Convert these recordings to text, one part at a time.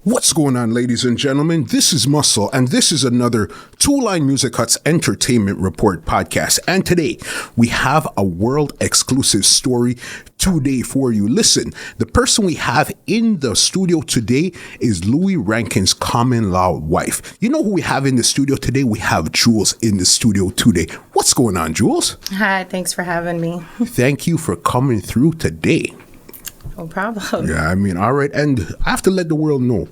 What's going on, ladies and gentlemen? This is Muscle, and this is another Two Line Music Hut's Entertainment Report podcast. And today, we have a world-exclusive story today for you. Listen, the person we have in the studio today is Louie Rankin's common-law wife. You know who we have in the studio today? We have Jewlz in the studio today. What's going on, Jewlz? Hi, thanks for having me. Thank you for coming through today. No problem. Yeah, I mean, all right. And I have to let the world know,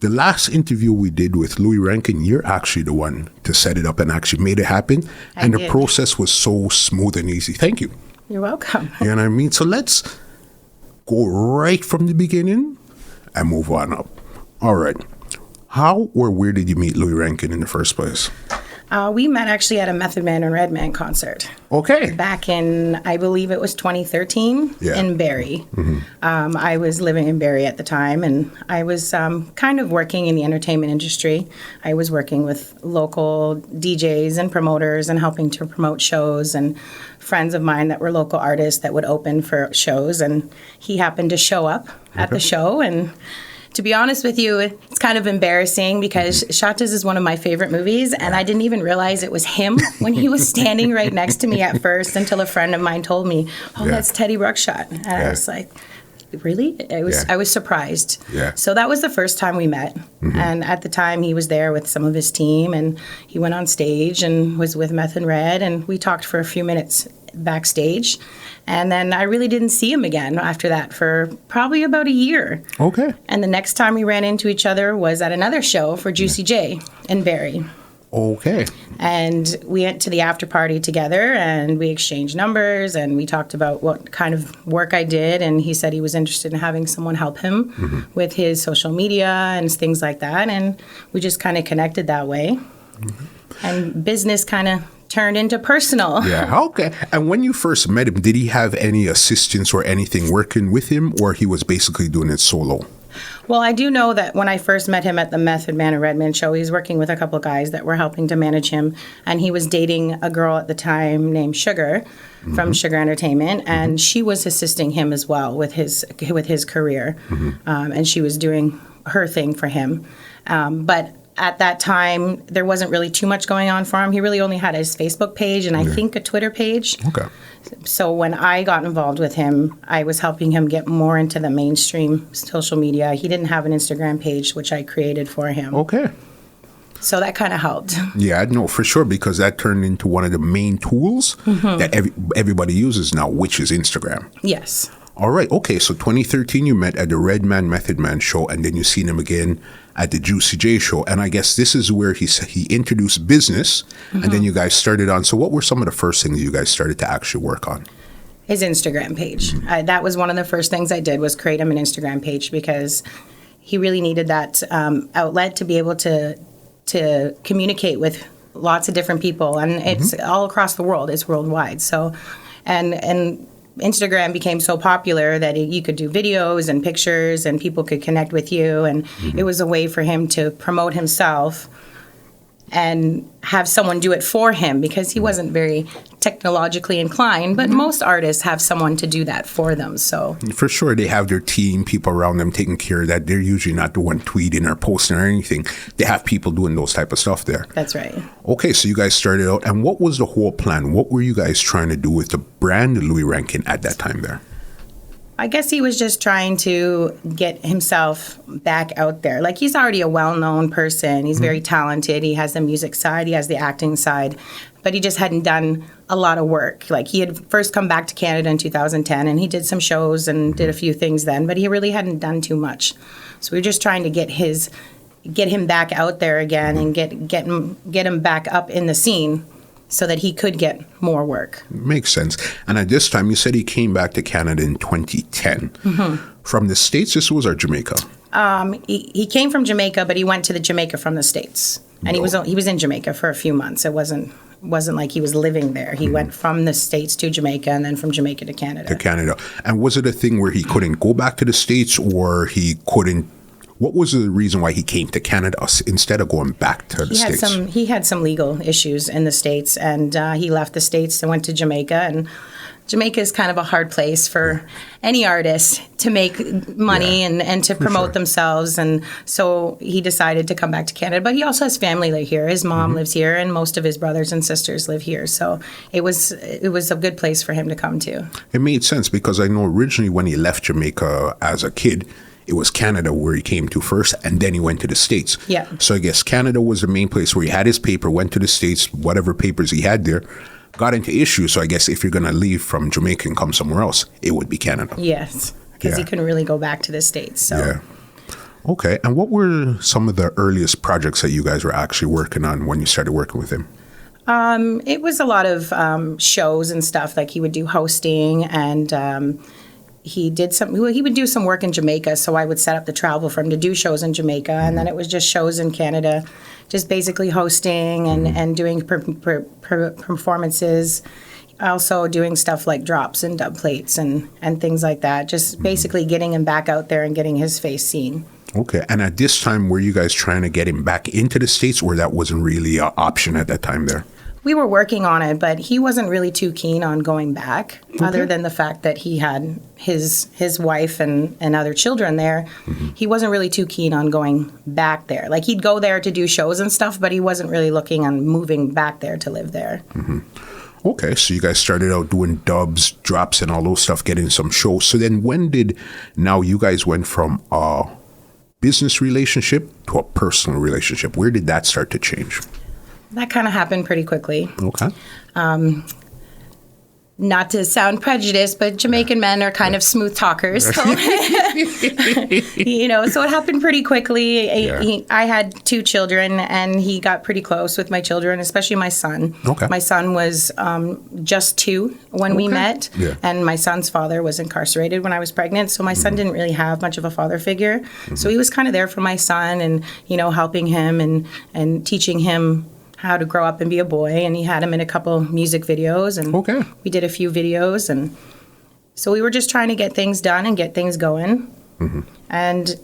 the last interview we did with Louie Rankin, you're actually the one to set it up and actually made it happen. And the process was so smooth and easy. Thank you. You're welcome. You know what I mean? So let's go right from the beginning and move on up. All right. How or where did you meet Louie Rankin in the first place? We met actually at a Method Man and Redman concert. Okay. Back in, I believe it was 2013 in Barrie. Mm-hmm. I was living in Barrie at the time, and I was kind of working in the entertainment industry. I was working with local DJs and promoters and helping to promote shows, and friends of mine that were local artists that would open for shows, and he happened to show up at the show. And to be honest with you, it's kind of embarrassing because Shatas is one of my favorite movies, and I didn't even realize it was him when he was standing right next to me at first until a friend of mine told me, that's Teddy Ruxshot. And I was like, really? I was surprised. Yeah. So that was the first time we met. Mm-hmm. And at the time, he was there with some of his team, and he went on stage and was with Meth and Red, and we talked for a few minutes backstage. And then I really didn't see him again after that for probably about a year. Okay. And the next time we ran into each other was at another show for Juicy J in Barrie. Okay. And we went to the after party together, and we exchanged numbers, and we talked about what kind of work I did, and he said he was interested in having someone help him with his social media and things like that, and we just kind of connected that way. And business kind of turned into personal. Yeah, okay. And when you first met him, did he have any assistants or anything working with him, or he was basically doing it solo? Well, I do know that when I first met him at the Method Man and Redman show, he was working with a couple of guys that were helping to manage him, and he was dating a girl at the time named Sugar from Sugar Entertainment, and she was assisting him as well with his career, and she was doing her thing for him. But at that time, there wasn't really too much going on for him. He really only had his Facebook page and I think a Twitter page. Okay. So when I got involved with him, I was helping him get more into the mainstream social media. He didn't have an Instagram page, which I created for him. Okay. So that kind of helped. Yeah, I know for sure, because that turned into one of the main tools that everybody uses now, which is Instagram. Yes. All right. Okay. So 2013, you met at the Redman Method Man show, and then you seen him again at the Juicy J show. And I guess this is where he introduced business, and then you guys started on. So what were some of the first things you guys started to actually work on? His Instagram page. That was one of the first things I did, was create him an Instagram page, because he really needed that outlet to be able to communicate with lots of different people. And it's all across the world. It's worldwide. So, and Instagram became so popular that you could do videos and pictures and people could connect with you, and it was a way for him to promote himself and have someone do it for him, because he wasn't very technologically inclined, but most artists have someone to do that for them. So for sure, they have their team, people around them taking care of that. They're usually not the one tweeting or posting or anything. They have people doing those type of stuff there. That's right. Okay, so you guys started out, and what was the whole plan? What were you guys trying to do with the brand Louie Rankin at that time there? I guess he was just trying to get himself back out there. Like, he's already a well-known person. He's very talented. He has the music side. He has the acting side. But he just hadn't done a lot of work. Like, he had first come back to Canada in 2010, and he did some shows and did a few things then, but he really hadn't done too much. So we were just trying to get him back out there again and get him back up in the scene, so that he could get more work. Makes sense. And at this time, you said he came back to Canada in 2010. From the States, this was, or Jamaica? He came from Jamaica, but he went to the Jamaica from the States. And he was in Jamaica for a few months. It wasn't like he was living there. He went from the States to Jamaica, and then from Jamaica to Canada. And was it a thing where he couldn't go back to the States, or he couldn't? What was the reason why he came to Canada instead of going back to the States? He had some legal issues in the States, and he left the States and went to Jamaica, and Jamaica is kind of a hard place for any artist to make money and to promote themselves. And so he decided to come back to Canada. But he also has family here. His mom lives here, and most of his brothers and sisters live here. So it was a good place for him to come to. It made sense because I know originally when he left Jamaica as a kid, it was Canada where he came to first, and then he went to the States. Yeah. So I guess Canada was the main place where he had his paper, went to the States, whatever papers he had there, got into issues. So I guess if you're going to leave from Jamaica and come somewhere else, it would be Canada. Yes, because he couldn't really go back to the States. So. Yeah. Okay. And what were some of the earliest projects that you guys were actually working on when you started working with him? It was a lot of shows and stuff. Like he would do hosting, and he would do some work in Jamaica. So I would set up the travel for him to do shows in Jamaica, and then it was just shows in Canada, just basically hosting and doing performances. Also doing stuff like drops and dub plates and things like that. Just basically getting him back out there and getting his face seen. Okay. And at this time, were you guys trying to get him back into the States, or that wasn't really an option at that time there? We were working on it, but he wasn't really too keen on going back, other than the fact that he had his wife and other children there. He wasn't really too keen on going back there. Like, he'd go there to do shows and stuff, but he wasn't really looking on moving back there to live there. Okay, so you guys started out doing dubs, drops, and all those stuff, getting some shows. So then now you guys went from a business relationship to a personal relationship. Where did that start to change? That kind of happened pretty quickly. Okay. Not to sound prejudiced, but Jamaican men are kind of smooth talkers. So, so it happened pretty quickly. I had 2 children, and he got pretty close with my children, especially my son. Okay. My son was just 2 when we met, and my son's father was incarcerated when I was pregnant, so my son didn't really have much of a father figure. So he was kind of there for my son and, helping him and teaching him how to grow up and be a boy, and he had him in a couple music videos, and we did a few videos, and so we were just trying to get things done and get things going, and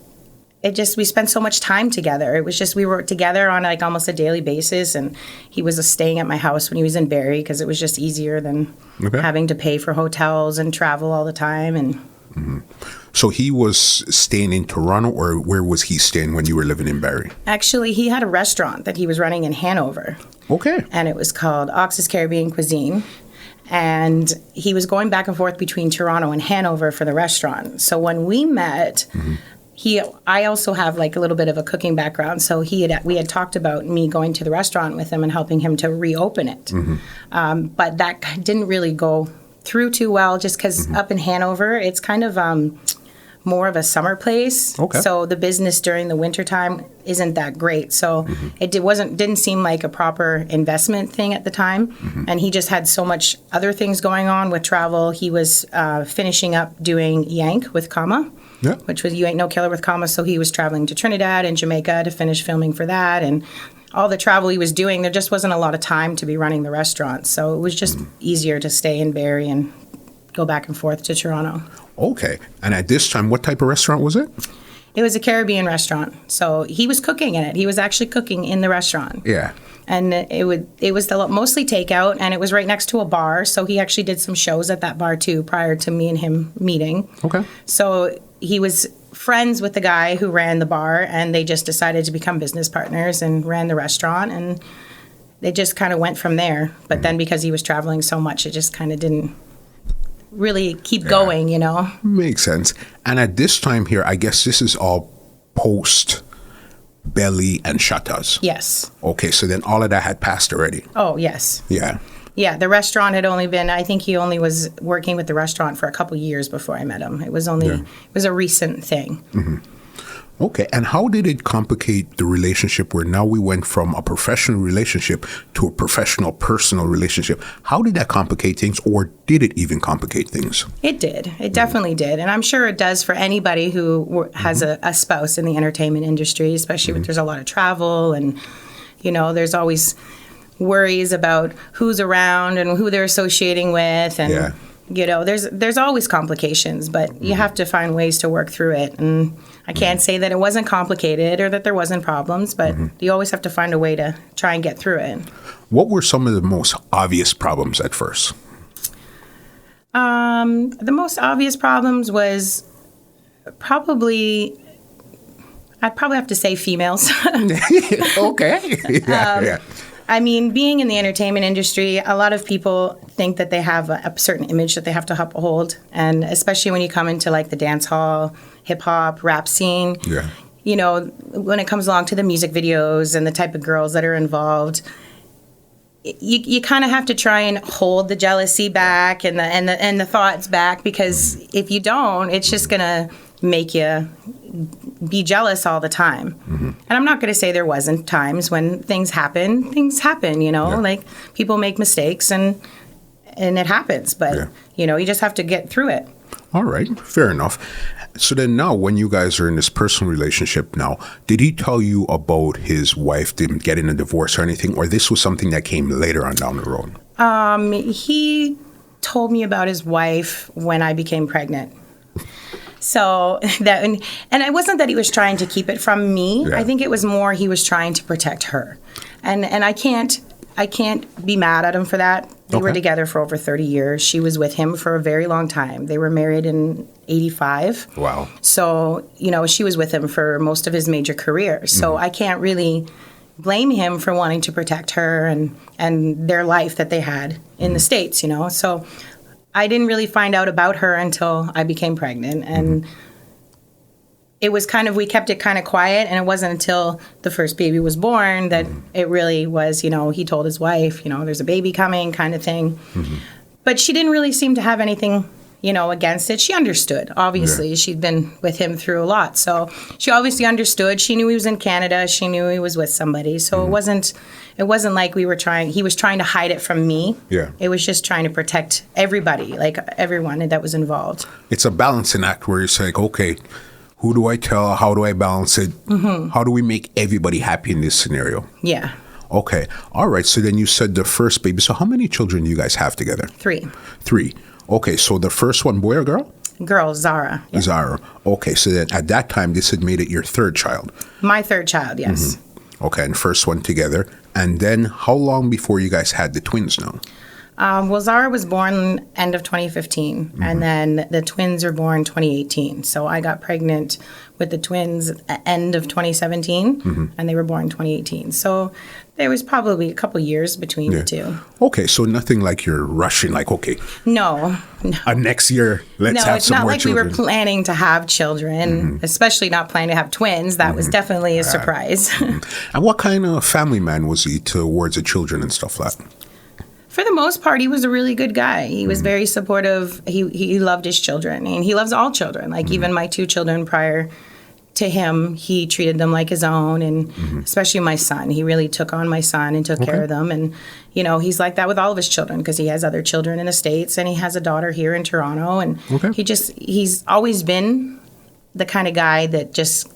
we spent so much time together. It was just, we were together on like almost a daily basis, and he was staying at my house when he was in Barrie because it was just easier than having to pay for hotels and travel all the time. And So he was staying in Toronto, or where was he staying when you were living in Barrie? Actually, he had a restaurant that he was running in Hanover. Okay. And it was called Ox's Caribbean Cuisine. And he was going back and forth between Toronto and Hanover for the restaurant. So when we met, I also have like a little bit of a cooking background. So we had talked about me going to the restaurant with him and helping him to reopen it. But that didn't really go through too well, just because up in Hanover, it's kind of more of a summer place. Okay. So the business during the wintertime isn't that great. So it didn't seem like a proper investment thing at the time. And he just had so much other things going on with travel. He was finishing up doing Yank with Kama, which was You Ain't No Killer with Kama. So he was traveling to Trinidad and Jamaica to finish filming for that. And all the travel he was doing, there just wasn't a lot of time to be running the restaurant. So it was just easier to stay in Barrie and go back and forth to Toronto. Okay. And at this time, what type of restaurant was it? It was a Caribbean restaurant. So he was cooking in it. He was actually cooking in the restaurant. Yeah. And it was mostly takeout, and it was right next to a bar. So he actually did some shows at that bar too prior to me and him meeting. Okay. So he was friends with the guy who ran the bar, and they just decided to become business partners and ran the restaurant, and they just kind of went from there. But then because he was traveling so much, it just kind of didn't really keep going, Makes sense. And at this time here, I guess this is all post Belly and Shutters. Yes. Okay, so then all of that had passed already. Oh, yes. Yeah. Yeah, the restaurant had only been, I think he only was working with the restaurant for a couple years before I met him. It was it was a recent thing. Okay, and how did it complicate the relationship where now we went from a professional relationship to a professional personal relationship? How did that complicate things, or did it even complicate things? It did. It definitely did. And I'm sure it does for anybody who has a spouse in the entertainment industry, especially if there's a lot of travel and, there's always worries about who's around and who they're associating with. And, there's always complications, but you have to find ways to work through it. And I can't say that it wasn't complicated or that there wasn't problems, but you always have to find a way to try and get through it. What were some of the most obvious problems at first? The most obvious problems was I'd probably have to say females. Okay. Yeah. I mean, being in the entertainment industry, a lot of people think that they have a certain image that they have to uphold. And especially when you come into like the dance hall, hip hop, rap scene, you know, when it comes along to the music videos and the type of girls that are involved, you kind of have to try and hold the jealousy back and the thoughts back, because if you don't, it's just going to make you be jealous all the time. And I'm not going to say there wasn't times when things happen, you know, like people make mistakes and it happens, but you know, you just have to get through it. All right, fair enough. So then now when you guys are in this personal relationship now, did he tell you about his wife getting a divorce or anything, or this was something that came later on down the road? He told me about his wife when I became pregnant. So that, and it wasn't that he was trying to keep it from me. I think it was more he was trying to protect her. And I can't be mad at him for that. They were together for over 30 years. She was with him for a very long time. They were married in 85. Wow. So, you know, she was with him for most of his major career. So I can't really blame him for wanting to protect her and their life that they had in the States, you know. So I didn't really find out about her until I became pregnant. And it was we kept it kind of quiet. And it wasn't until the first baby was born that it really was, you know, he told his wife, you know, there's a baby coming kind of thing. But she didn't really seem to have anything, you know, against it. She understood, obviously. She'd been with him through a lot. So she obviously understood. She knew he was in Canada. She knew he was with somebody. So it wasn't like he was trying to hide it from me. It was just trying to protect everybody, like everyone that was involved. It's a balancing act where it's like, okay, who do I tell? How do I balance it? How do we make everybody happy in this scenario? Yeah. Okay. All right. So then you said the first baby. So how many children do you guys have together? 3. 3. Okay. So the first one, boy or girl? Girl, Zara. Yeah. Zara. Okay. So then at that time, this had made it your third child. My third child, yes. Okay. And first one together. And then how long before you guys had the twins now? Well, Zara was born end of 2015, and then the twins were born 2018. So I got pregnant with the twins end of 2017, and they were born 2018. So there was probably a couple years between the two. Okay, so nothing like you're rushing, like, okay. No. Next year, let's have some more children. No, it's not like we were planning to have children, especially not planning to have twins. That was definitely a surprise. And what kind of family man was he towards the children and stuff like that? For the most part, he was a really good guy. He was very supportive. He loved his children, and he loves all children. Like even my 2 children prior to him, he treated them like his own, and especially my son. He really took on my son and took care of them. And, you know, he's like that with all of his children because he has other children in the States, and he has a daughter here in Toronto. And he's always been the kind of guy that just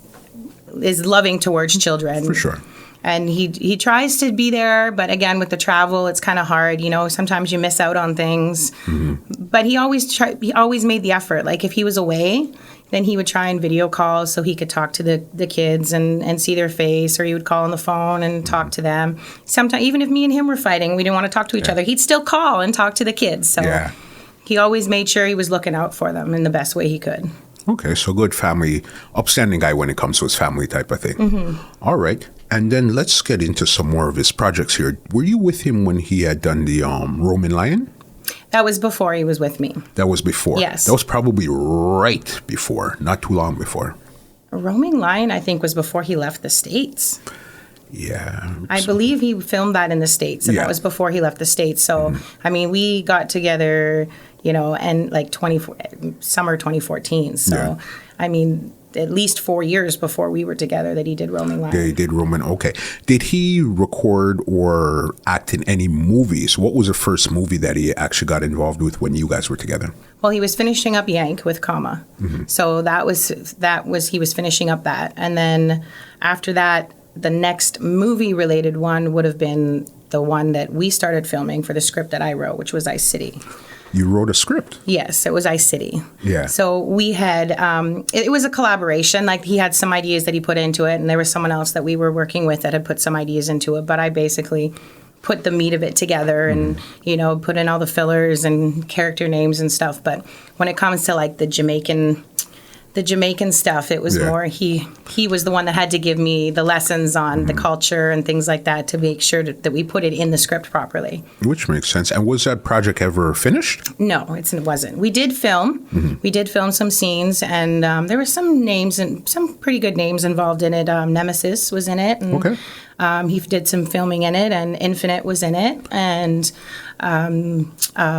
is loving towards children. For sure. And he tries to be there, but again, with the travel, it's kind of hard. You know, sometimes you miss out on things. But he always made the effort. Like if he was away, then he would try and video call so he could talk to the kids and see their face, or he would call on the phone and talk to them. Sometimes, even if me and him were fighting, we didn't want to talk to each other, he'd still call and talk to the kids. So he always made sure he was looking out for them in the best way he could. Okay, so good family, upstanding guy when it comes to his family type of thing. All right. And then let's get into some more of his projects here. Were you with him when he had done the Roaming Lion? That was before he was with me. That was before? Yes. That was probably right before, not too long before. Roaming Lion, I think, was before he left the States. Yeah. I believe he filmed that in the States, and that was before he left the States. So, I mean, we got together, you know, and like summer 2014. So, I mean, at least 4 years before we were together that he did Roaming Lion. They did Roaming. Okay. Did he record or act in any movies? What was the first movie that he actually got involved with when you guys were together? Well, he was finishing up Yank with Comma. So that was he was finishing up that. And then after that, the next movie-related one would have been the one that we started filming for the script that I wrote, which was Ice City. You wrote a script? Yes, it was Ice City. Yeah. So we had, it was a collaboration. Like he had some ideas that he put into it, and there was someone else that we were working with that had put some ideas into it. But I basically put the meat of it together and, you know, put in all the fillers and character names and stuff. But when it comes to like the Jamaican stuff, it was more he was the one that had to give me the lessons on the culture and things like that to make sure that we put it in the script properly. Which makes sense. And was that project ever finished? No, it wasn't. We did film. We did film some scenes, and there were some names and some pretty good names involved in it. Nemesis was in it. And, he did some filming in it, and Infinite was in it, and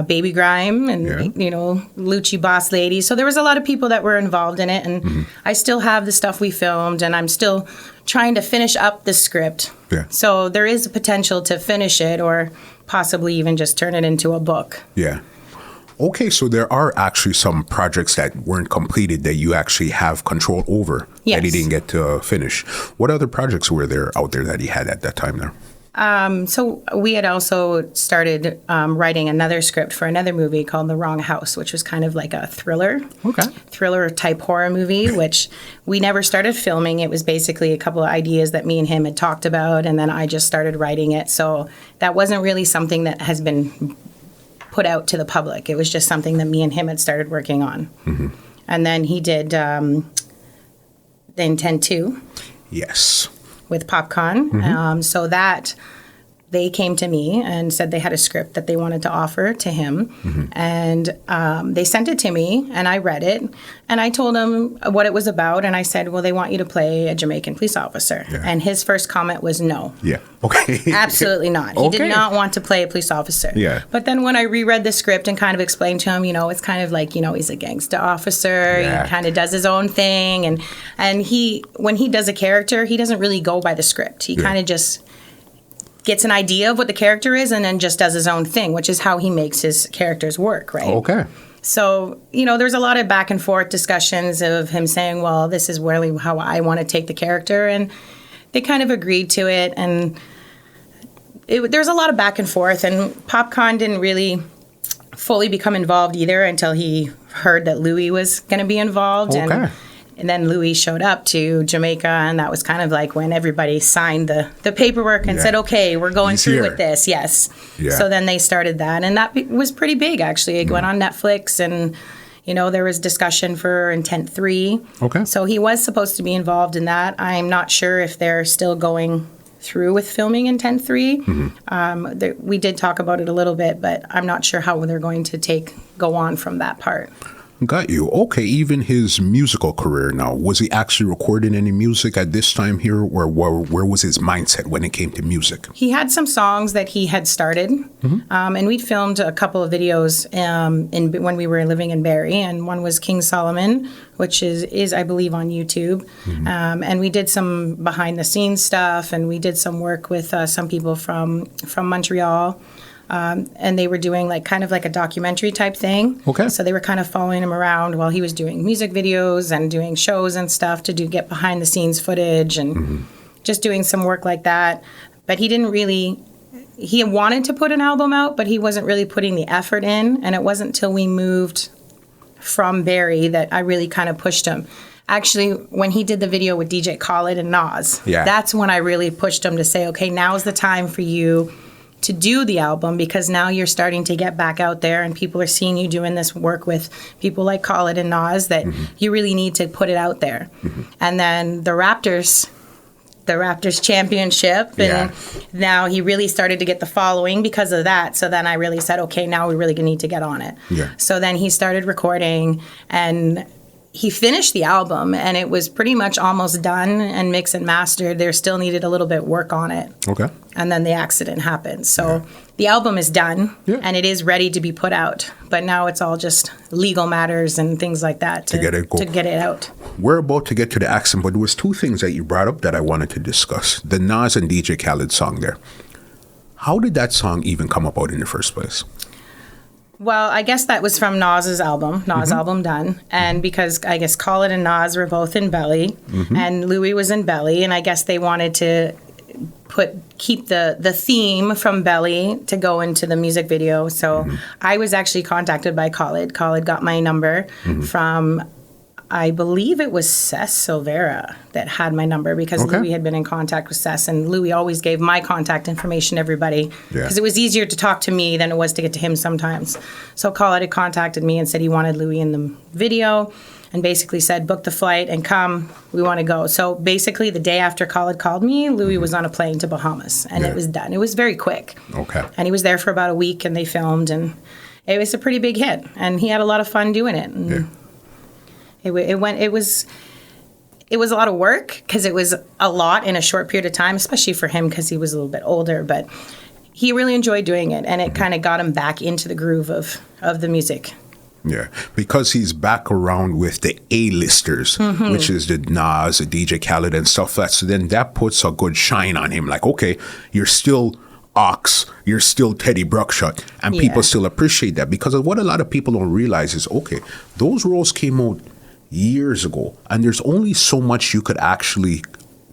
Baby Grime, and you know, Lucci Boss Lady. So there was a lot of people that were involved in it, and I still have the stuff we filmed, and I'm still trying to finish up the script. So there is a potential to finish it, or possibly even just turn it into a book. Okay, so there are actually some projects that weren't completed that you actually have control over that you didn't get to finish. What other projects were there out there that you had at that time there? So we had also started writing another script for another movie called The Wrong House, which was kind of like a thriller type horror movie, which we never started filming. It was basically a couple of ideas that me and him had talked about, and then I just started writing it. So that wasn't really something that has been put out to the public. It was just something that me and him had started working on. And then he did The Intent 2. Yes. With Popcorn. So that they came to me and said they had a script that they wanted to offer to him. And they sent it to me, and I read it. And I told him what it was about. And I said, well, they want you to play a Jamaican police officer. And his first comment was no. Okay. Absolutely not. He did not want to play a police officer. But then when I reread the script and kind of explained to him, you know, it's kind of like, you know, he's a gangster officer. He kind of does his own thing. And he, when he does a character, he doesn't really go by the script. He kind of just gets an idea of what the character is and then just does his own thing, which is how he makes his characters work, right? So, you know, there's a lot of back and forth discussions of him saying, well, this is really how I want to take the character. And they kind of agreed to it. And there's a lot of back and forth. And Popcorn didn't really fully become involved either until he heard that Louie was going to be involved. And then Louie showed up to Jamaica, and that was kind of like when everybody signed the paperwork and said, okay, we're going through with this. So then they started that, and that was pretty big, actually. It went on Netflix, and, you know, there was discussion for Intent 3. So he was supposed to be involved in that. I'm not sure if they're still going through with filming Intent 3. We did talk about it a little bit, but I'm not sure how they're going to go on from that part. Got you. Okay, even his musical career now, was he actually recording any music at this time here, or where was his mindset when it came to music? He had some songs that he had started, and we'd filmed a couple of videos when we were living in Barrie, and one was King Solomon, which is I believe, on YouTube, and we did some behind-the-scenes stuff, and we did some work with some people from Montreal. And they were doing like kind of like a documentary type thing. So they were kind of following him around while he was doing music videos and doing shows and stuff to get behind the scenes footage and just doing some work like that. But he wanted to put an album out, but he wasn't really putting the effort in. And it wasn't till we moved from Barrie that I really kind of pushed him. Actually, when he did the video with DJ Khaled and Nas, that's when I really pushed him to say, okay, now's the time for you to do the album, because now you're starting to get back out there and people are seeing you doing this work with people like Khaled and Nas that you really need to put it out there. And then the Raptors championship, and now he really started to get the following because of that. So then I really said, okay, now we really need to get on it. So then he started recording, and he finished the album, and it was pretty much almost done and mixed and mastered. There still needed a little bit work on it. And then the accident happened. So the album is done, and it is ready to be put out. But now it's all just legal matters and things like that to get it out. We're about to get to the accident, but there was two things that you brought up that I wanted to discuss. The Nas and DJ Khaled song there. How did that song even come about in the first place? Well, I guess that was from Nas's album, album Done. And because I guess Khaled and Nas were both in Belly, and Louie was in Belly, and I guess they wanted to keep the theme from Belly to go into the music video. So I was actually contacted by Khaled. Khaled got my number from I believe it was Cess Silvera that had my number because Louie had been in contact with Cess, and Louie always gave my contact information to everybody because it was easier to talk to me than it was to get to him sometimes. So Khaled had contacted me and said he wanted Louie in the video and basically said, book the flight and come, we want to go. So basically the day after Khaled called me, Louie was on a plane to Bahamas, and it was done. It was very quick. Okay. And he was there for about a week, and they filmed, and it was a pretty big hit, and he had a lot of fun doing it. And it was a lot of work because it was a lot in a short period of time, especially for him because he was a little bit older, but he really enjoyed doing it, and it kind of got him back into the groove of the music. Yeah, because he's back around with the A-listers, which is the Nas, the DJ Khaled and stuff like that. So then that puts a good shine on him. Like, okay, you're still Ox, you're still Teddy Bruckshot, and people still appreciate that, because of what a lot of people don't realize is, okay, those roles came out years ago, and there's only so much you could actually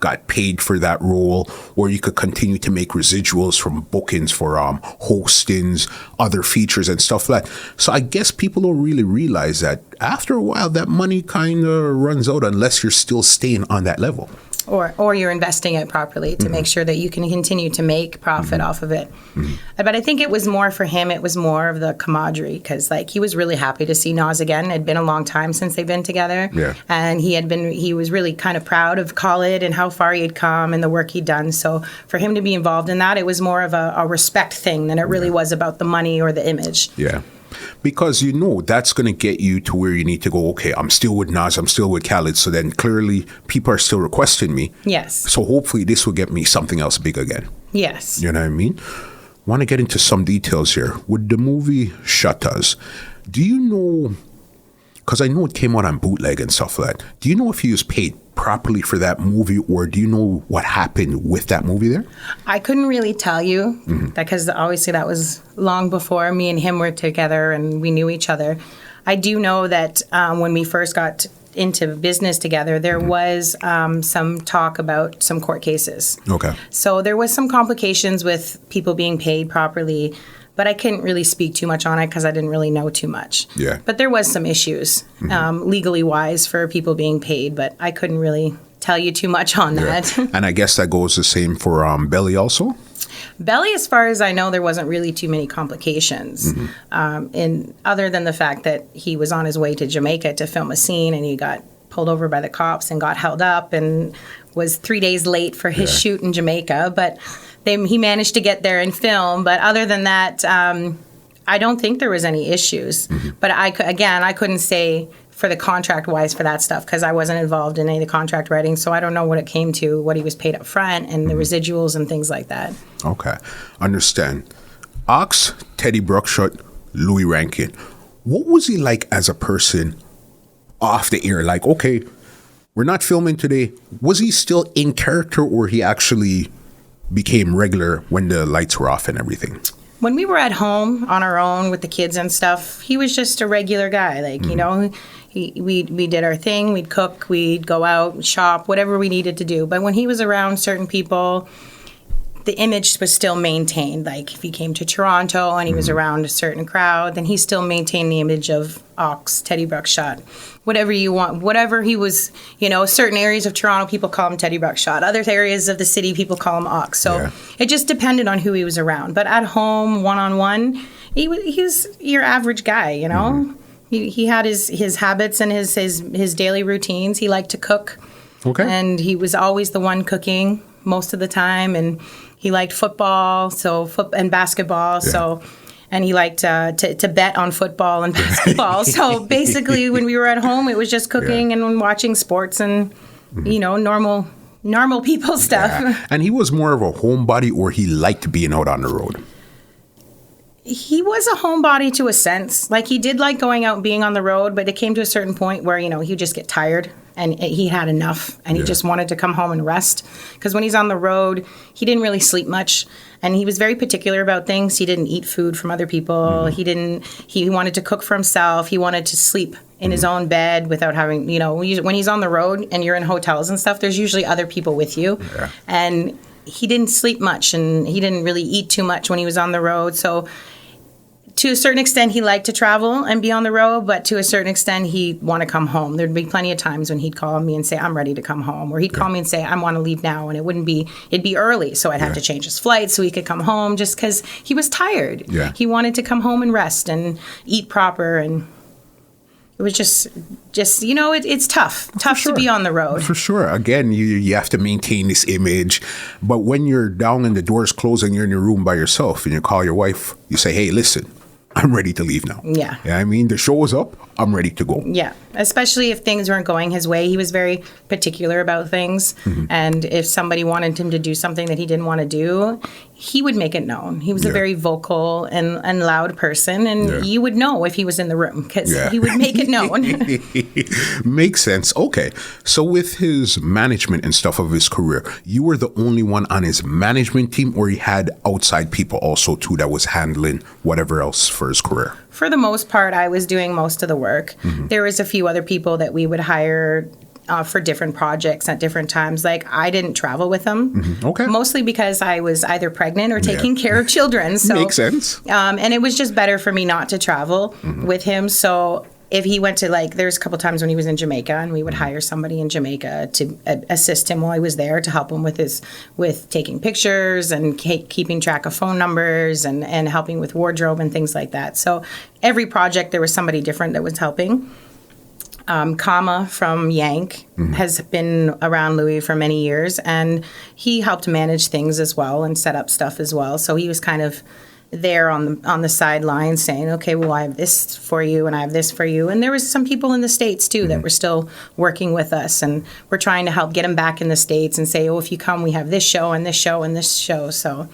got paid for that role, or you could continue to make residuals from bookings for hostings, other features and stuff like that. So I guess people don't really realize that after a while that money kind of runs out unless you're still staying on that level. Or you're investing it properly to make sure that you can continue to make profit off of it. But I think it was more for him, it was more of the camaraderie, because like he was really happy to see Nas again. It had been a long time since they've been together. Yeah. And he was really kind of proud of Khaled and how far he had come and the work he'd done. So for him to be involved in that, it was more of a respect thing than it really was about the money or the image. Yeah. Because that's going to get you to where you need to go. Okay, I'm still with Nas, I'm still with Khaled. So then clearly people are still requesting me. Yes. So hopefully this will get me something else big again. Yes. You know what I mean? Want to get into some details here. With the movie Shutters, do you know, because I know it came out on bootleg and stuff like that, do you know if he was paid properly for that movie, or do you know what happened with that movie there? I couldn't really tell you because obviously that was long before me and him were together and we knew each other. I do know that when we first got into business together, there was some talk about some court cases. Okay. So there was some complications with people being paid properly, but I couldn't really speak too much on it because I didn't really know too much. Yeah. But there was some issues, legally wise, for people being paid, but I couldn't really tell you too much on that. And I guess that goes the same for Belly also? Belly, as far as I know, there wasn't really too many complications. In other than the fact that he was on his way to Jamaica to film a scene and he got pulled over by the cops and got held up and was 3 days late for his shoot in Jamaica. But he managed to get there and film. But other than that, I don't think there was any issues. But I couldn't say for the contract-wise for that stuff because I wasn't involved in any of the contract writing. So I don't know what it came to, what he was paid up front and the residuals and things like that. Okay. Understand. Ox, Teddy Bruckshot, Louie Rankin. What was he like as a person off the air? Like, okay, we're not filming today. Was he still in character, or he actually became regular when the lights were off and everything? When we were at home on our own with the kids and stuff, he was just a regular guy. Like, you know, we did our thing. We'd cook, we'd go out, shop, whatever we needed to do. But when he was around certain people, the image was still maintained. Like if he came to Toronto and he was around a certain crowd, then he still maintained the image of Ox, Teddy Bruckshot. Whatever you want, whatever he was, you know, certain areas of Toronto, people call him Teddy Bruckshot. Other areas of the city, people call him Ox. So it just depended on who he was around. But at home, one-on-one, he was your average guy, you know. He had his habits and his daily routines. He liked to cook. Okay. And he was always the one cooking most of the time. And he liked football, and basketball. So, and he liked to bet on football and basketball. So basically, when we were at home, it was just cooking and watching sports and you know, normal people stuff. Yeah. And he was more of a homebody, or he liked being out on the road? He was a homebody to a sense. Like he did like going out and being on the road, but it came to a certain point where, you know, he'd just get tired and he had enough and he just wanted to come home and rest. Because when he's on the road, he didn't really sleep much and he was very particular about things. He didn't eat food from other people. He wanted to cook for himself. He wanted to sleep in his own bed without having, you know, when he's on the road and you're in hotels and stuff, there's usually other people with you. Yeah. And he didn't sleep much and he didn't really eat too much when he was on the road. So to a certain extent, he liked to travel and be on the road, but to a certain extent, he'd want to come home. There'd be plenty of times when he'd call me and say, I'm ready to come home. Or he'd call me and say, I want to leave now. And it'd be early. So I'd have to change his flight so he could come home just because he was tired. Yeah. He wanted to come home and rest and eat proper. And it was just it's tough to be on the road. For sure. Again, you have to maintain this image. But when you're down and the door's closed and you're in your room by yourself and you call your wife, you say, hey, listen, I'm ready to leave now. Yeah. I mean, the show is up. I'm ready to go. Yeah. Especially if things weren't going his way. He was very particular about things. Mm-hmm. And if somebody wanted him to do something that he didn't want to do, he would make it known. He was a very vocal and loud person. And you would know if he was in the room because he would make it known. Makes sense. Okay. So with his management and stuff of his career, you were the only one on his management team, or he had outside people also too that was handling whatever else for his career? For the most part, I was doing most of the work. Mm-hmm. There was a few other people that we would hire for different projects at different times. Like, I didn't travel with him. Mm-hmm. Okay. Mostly because I was either pregnant or taking care of children. So, makes sense. And it was just better for me not to travel with him. So if he went to, there's a couple times when he was in Jamaica, and we would hire somebody in Jamaica to assist him while he was there, to help him with taking pictures and keeping track of phone numbers and helping with wardrobe and things like that. So every project, there was somebody different that was helping. Kama from Yank has been around Louie for many years, and he helped manage things as well and set up stuff as well. So he was kind of there on the sidelines saying, okay, well, I have this for you and I have this for you. And there was some people in the States too that were still working with us, and we're trying to help get them back in the States and say, oh, if you come, we have this show and this show and this show. So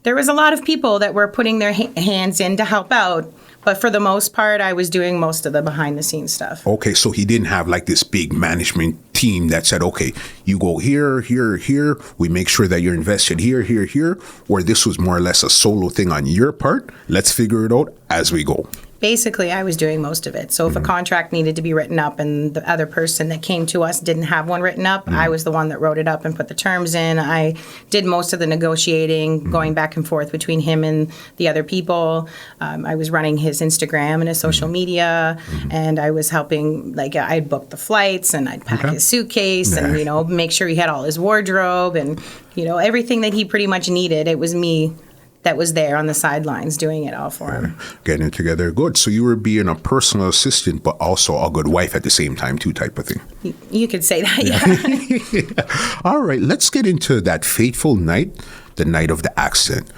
there was a lot of people that were putting their hands in to help out. But for the most part, I was doing most of the behind-the-scenes stuff. Okay, so he didn't have this big management team that said, okay, you go here, here, here. We make sure that you're invested here, here, here. Or this was more or less a solo thing on your part. Let's figure it out as we go. Basically, I was doing most of it. So if a contract needed to be written up and the other person that came to us didn't have one written up, I was the one that wrote it up and put the terms in. I did most of the negotiating, going back and forth between him and the other people. I was running his Instagram and his social media, and I was helping, I'd book the flights, and I'd pack his suitcase and, make sure he had all his wardrobe and, everything that he pretty much needed. It was me that was there on the sidelines doing it all for him. Getting it together. Good. So you were being a personal assistant, but also a good wife at the same time, too, type of thing. You could say that, yeah. All right. Let's get into that fateful night, the night of the accident.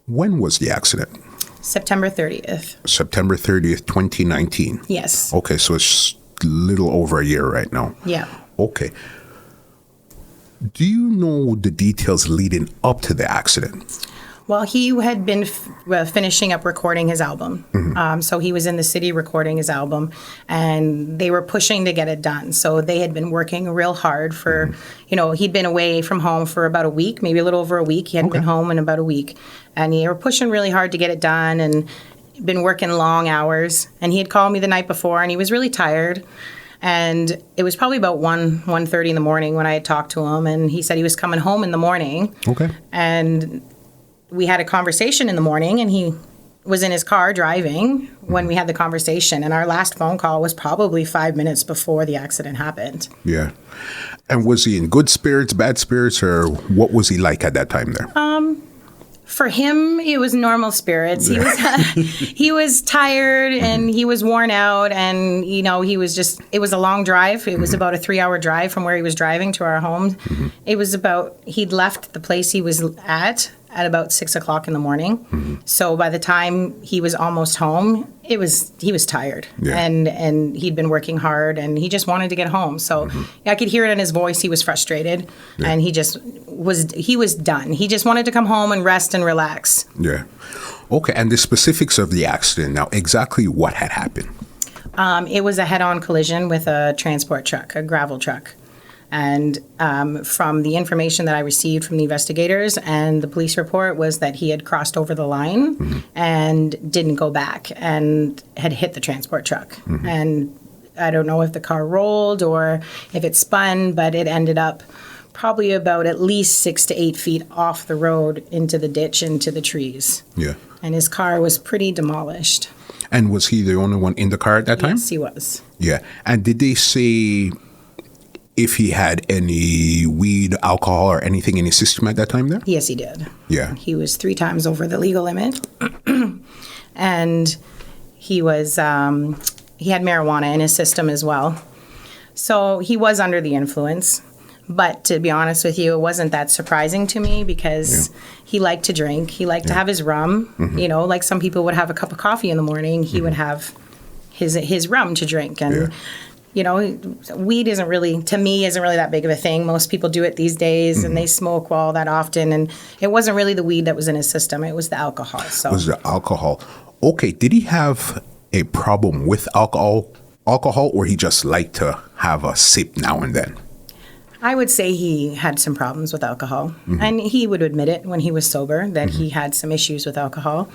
When was the accident? September 30th. September 30th, 2019. Yes. Okay. So it's a little over a year right now. Yeah. Okay. Do you know the details leading up to the accident? Well, he had been finishing up recording his album. So he was in the city recording his album, and they were pushing to get it done. So they had been working real hard for, he'd been away from home for about a week, maybe a little over a week. He hadn't been home in about a week. And they were pushing really hard to get it done and been working long hours. And he had called me the night before, and he was really tired. And it was probably about 1:30 in the morning when I had talked to him. And he said he was coming home in the morning. Okay. And we had a conversation in the morning, and he was in his car driving when we had the conversation. And our last phone call was probably 5 minutes before the accident happened. Yeah. And was he in good spirits, bad spirits, or what was he like at that time there? For him, it was normal spirits. He was he was tired and he was worn out, and he was just. It was a long drive. It was about a 3-hour drive from where he was driving to our home. It was he'd left the place he was at about 6 o'clock in the morning. So by the time he was almost home, he was tired, and he'd been working hard, and he just wanted to get home. So I could hear it in his voice. He was frustrated, and he was done. He just wanted to come home and rest and relax. Yeah. Okay. And the specifics of the accident. Now, exactly what had happened? It was a head-on collision with a transport truck, a gravel truck. And from the information that I received from the investigators and the police report was that he had crossed over the line and didn't go back and had hit the transport truck. And I don't know if the car rolled or if it spun, but it ended up probably about at least 6 to 8 feet off the road into the ditch, into the trees. Yeah. And his car was pretty demolished. And was he the only one in the car at that time? Yes, he was. Yeah. And did they say if he had any weed, alcohol, or anything in his system at that time there? Yes, he did. Yeah. He was 3 times over the legal limit. And he was, he had marijuana in his system as well. So he was under the influence. But to be honest with you, it wasn't that surprising to me because he liked to drink. He liked to have his rum. You know, like some people would have a cup of coffee in the morning. He would have his rum to drink. And, you know, weed isn't really that big of a thing. Most people do it these days and they smoke all that often. And it wasn't really the weed that was in his system. It was the alcohol. So. It was the alcohol. Okay. Did he have a problem with alcohol, or he just liked to have a sip now and then? I would say he had some problems with alcohol, and he would admit it when he was sober that he had some issues with alcohol,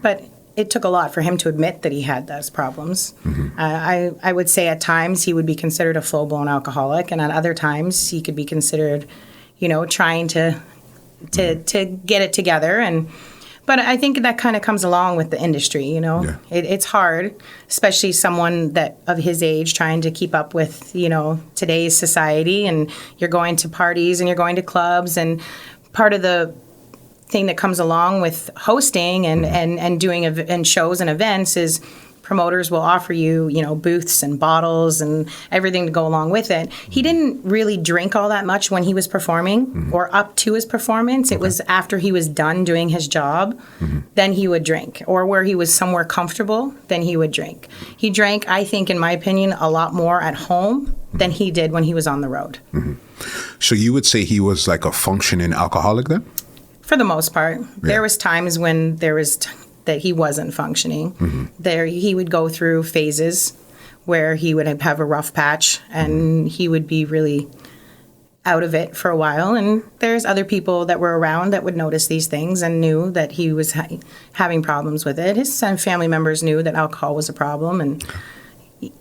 but it took a lot for him to admit that he had those problems. I would say at times he would be considered a full-blown alcoholic, and at other times he could be considered, you know, trying to get it together. But I think that kind of comes along with the industry, you know. Yeah. It's hard, especially someone that of his age trying to keep up with, you know, today's society. And you're going to parties and you're going to clubs. And part of the thing that comes along with hosting and doing and shows and events is promoters will offer you, you know, booths and bottles and everything to go along with it. He didn't really drink all that much when he was performing or up to his performance. It was after he was done doing his job, then he would drink. Or where he was somewhere comfortable, then he would drink. He drank, I think, in my opinion, a lot more at home than he did when he was on the road. So you would say he was like a functioning alcoholic then? For the most part. Yeah. There was times when there was that he wasn't functioning. There he would go through phases where he would have a rough patch and he would be really out of it for a while. And there's other people that were around that would notice these things and knew that he was having problems with it. His family members knew that alcohol was a problem, and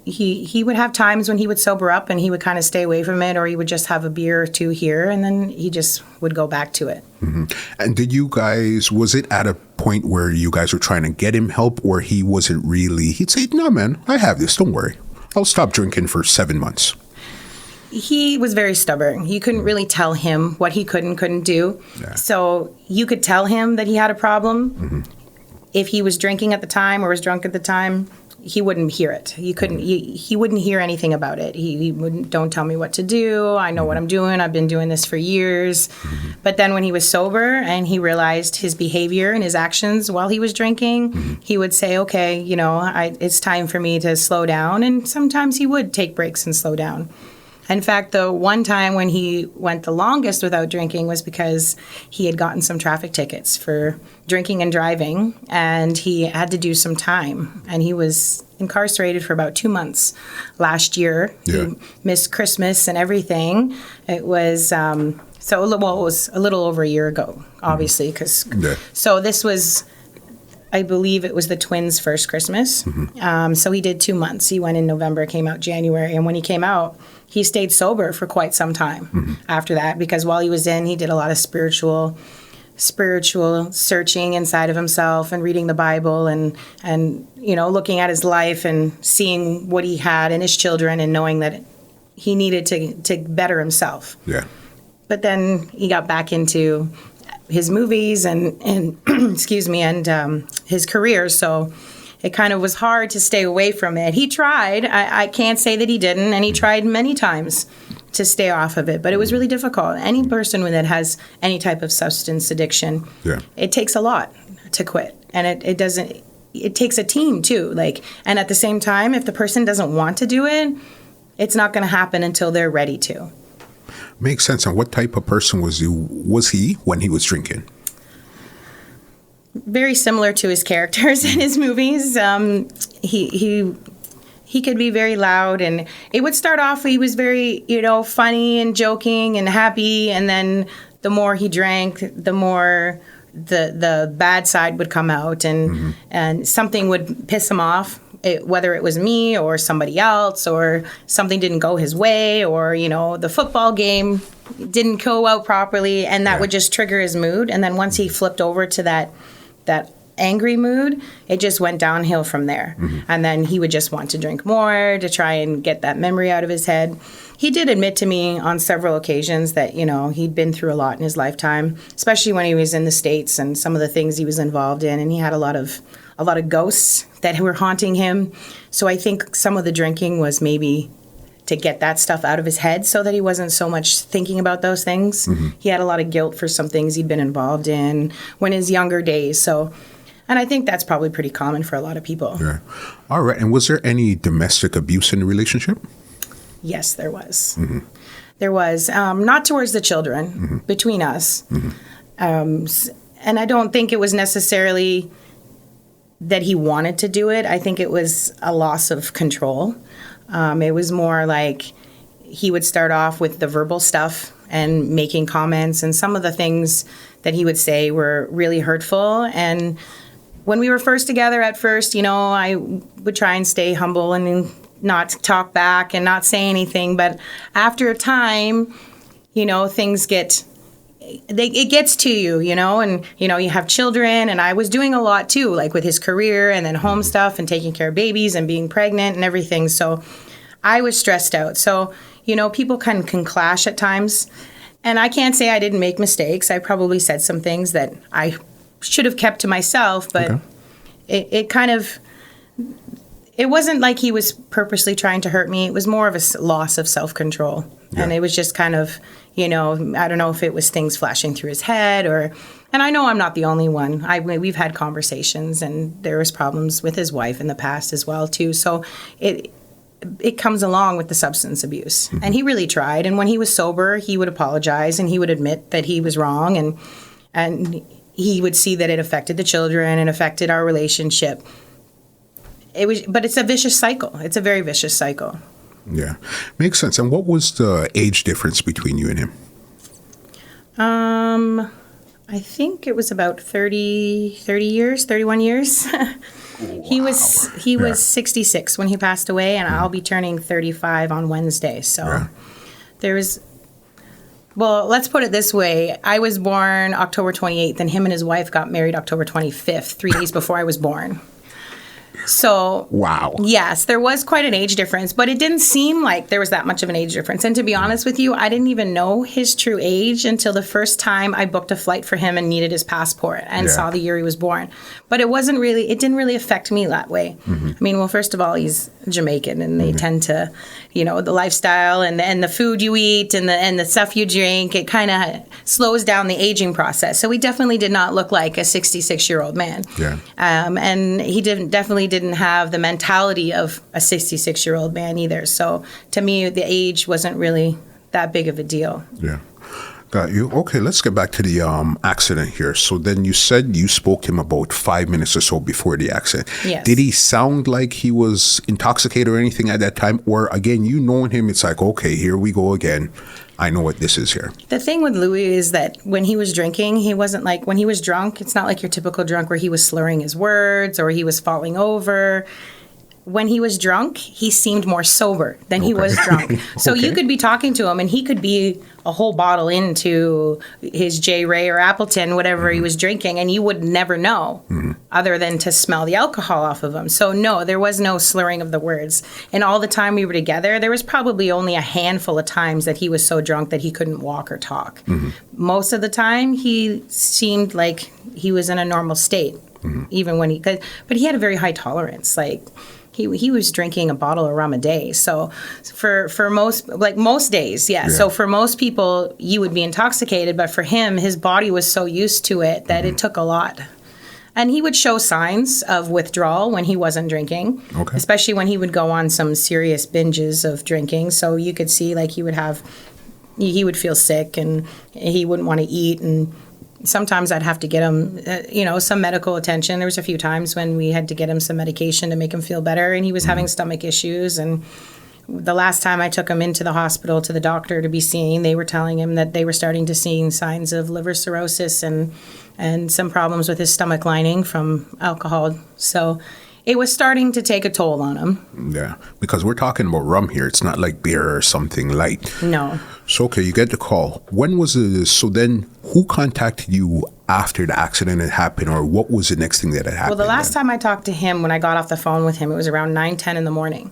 he would have times when he would sober up and he would kind of stay away from it, or he would just have a beer or two here, and then he just would go back to it. And did you guys, was it at a point where you guys were trying to get him help, or he wasn't really, he'd say, no, man, I have this, don't worry. I'll stop drinking for 7 months. He was very stubborn. You couldn't really tell him what he could and couldn't do. Yeah. So you could tell him that he had a problem. If he was drinking at the time or was drunk at the time, he wouldn't hear it. You couldn't. He wouldn't hear anything about it. He wouldn't. Don't tell me what to do. I know what I'm doing. I've been doing this for years. But then when he was sober and he realized his behavior and his actions while he was drinking, he would say, "Okay, you know, it's time for me to slow down." And sometimes he would take breaks and slow down. In fact, the one time when he went the longest without drinking was because he had gotten some traffic tickets for drinking and driving, and he had to do some time. And he was incarcerated for about 2 months last year. Yeah. He missed Christmas and everything. It was, it was a little over a year ago, obviously. So this was, I believe it was the twins' first Christmas. So he did 2 months. He went in November, came out January. And when he came out, he stayed sober for quite some time after that, because while he was in, he did a lot of spiritual searching inside of himself and reading the Bible and you know, looking at his life and seeing what he had in his children and knowing that he needed to better himself. Yeah. But then he got back into his movies and excuse me, and his career. So it kind of was hard to stay away from it. He tried. I can't say that he didn't, and he tried many times to stay off of it, but it was really difficult. Any person that has any type of substance addiction, it takes a lot to quit, and it doesn't. It takes a team too. And at the same time, if the person doesn't want to do it, it's not going to happen until they're ready to. Makes sense. And what type of person was he when he was drinking? Very similar to his characters in his movies. He could be very loud, and it would start off, he was very, you know, funny and joking and happy, and then the more he drank, the more the bad side would come out, and something would piss him off, whether it was me or somebody else, or something didn't go his way, or, the football game didn't go out properly, and that would just trigger his mood. And then once he flipped over to that angry mood, it just went downhill from there. And then he would just want to drink more to try and get that memory out of his head. He did admit to me on several occasions that, he'd been through a lot in his lifetime, especially when he was in the States and some of the things he was involved in. And he had a lot of ghosts that were haunting him. So I think some of the drinking was maybe to get that stuff out of his head so that he wasn't so much thinking about those things. He had a lot of guilt for some things he'd been involved in when his younger days. And I think that's probably pretty common for a lot of people. Yeah. All right. And was there any domestic abuse in the relationship? Yes, there was. There was. Not towards the children, between us. And I don't think it was necessarily that he wanted to do it. I think it was a loss of control. It was more like he would start off with the verbal stuff and making comments, and some of the things that he would say were really hurtful. And when we were first together at first, I would try and stay humble and not talk back and not say anything. But after a time, things it gets to you, and, you have children, and I was doing a lot too, like with his career and then home stuff and taking care of babies and being pregnant and everything. So I was stressed out. So, people can clash at times, and I can't say I didn't make mistakes. I probably said some things that I should have kept to myself, but it wasn't like he was purposely trying to hurt me. It was more of a loss of self-control. Yeah. And it was just kind of, I don't know if it was things flashing through his head and I know I'm not the only one. We've had conversations, and there was problems with his wife in the past as well, too. So it comes along with the substance abuse. And he really tried. And when he was sober, he would apologize and he would admit that he was wrong, and he would see that it affected the children and affected our relationship. But it's a vicious cycle. It's a very vicious cycle. Yeah. Makes sense. And what was the age difference between you and him? I think it was about 31 years. Wow. He was 66 when he passed away, and I'll be turning 35 on Wednesday. So there was... Well, let's put it this way. I was born October 28th, and him and his wife got married October 25th, 3 days before I was born. So, wow. Yes, there was quite an age difference, but it didn't seem like there was that much of an age difference. And to be honest with you, I didn't even know his true age until the first time I booked a flight for him and needed his passport and saw the year he was born. But it didn't really affect me that way. I mean, well, first of all, he's Jamaican, and they tend to, the lifestyle and the food you eat and the stuff you drink, it kind of slows down the aging process. So he definitely did not look like a 66-year-old man. Yeah. And he definitely didn't have the mentality of a 66-year-old man either. So to me, the age wasn't really that big of a deal. Yeah. Got you. Okay, let's get back to the accident here. So then you said you spoke to him about 5 minutes or so before the accident. Yes. Did he sound like he was intoxicated or anything at that time? Or again, you knowing him, it's like, okay, here we go again. I know what this is here. The thing with Louie is that when he was drinking, he wasn't like, when he was drunk, it's not like your typical drunk where he was slurring his words or he was falling over. When he was drunk, he seemed more sober than he was drunk. So you could be talking to him and he could be a whole bottle into his J. Ray or Appleton, whatever he was drinking, and you would never know other than to smell the alcohol off of him. So no, there was no slurring of the words. And all the time we were together, there was probably only a handful of times that he was so drunk that he couldn't walk or talk. Most of the time, he seemed like he was in a normal state, even when but he had a very high tolerance. Like, he was drinking a bottle of rum a day. So for most days, yeah. So for most people, you would be intoxicated. But for him, his body was so used to it that it took a lot. And he would show signs of withdrawal when he wasn't drinking, especially when he would go on some serious binges of drinking. So you could see like he would feel sick and he wouldn't want to eat, and sometimes I'd have to get him, some medical attention. There was a few times when we had to get him some medication to make him feel better, and he was having stomach issues. And the last time I took him into the hospital to the doctor to be seen, they were telling him that they were starting to see signs of liver cirrhosis and some problems with his stomach lining from alcohol. So it was starting to take a toll on him. Yeah, because we're talking about rum here. It's not like beer or something light. No. So, okay, you get the call. When was it? So then who contacted you after the accident had happened, or what was the next thing that had happened? Well, the last time I talked to him, when I got off the phone with him, it was around 9:10 in the morning.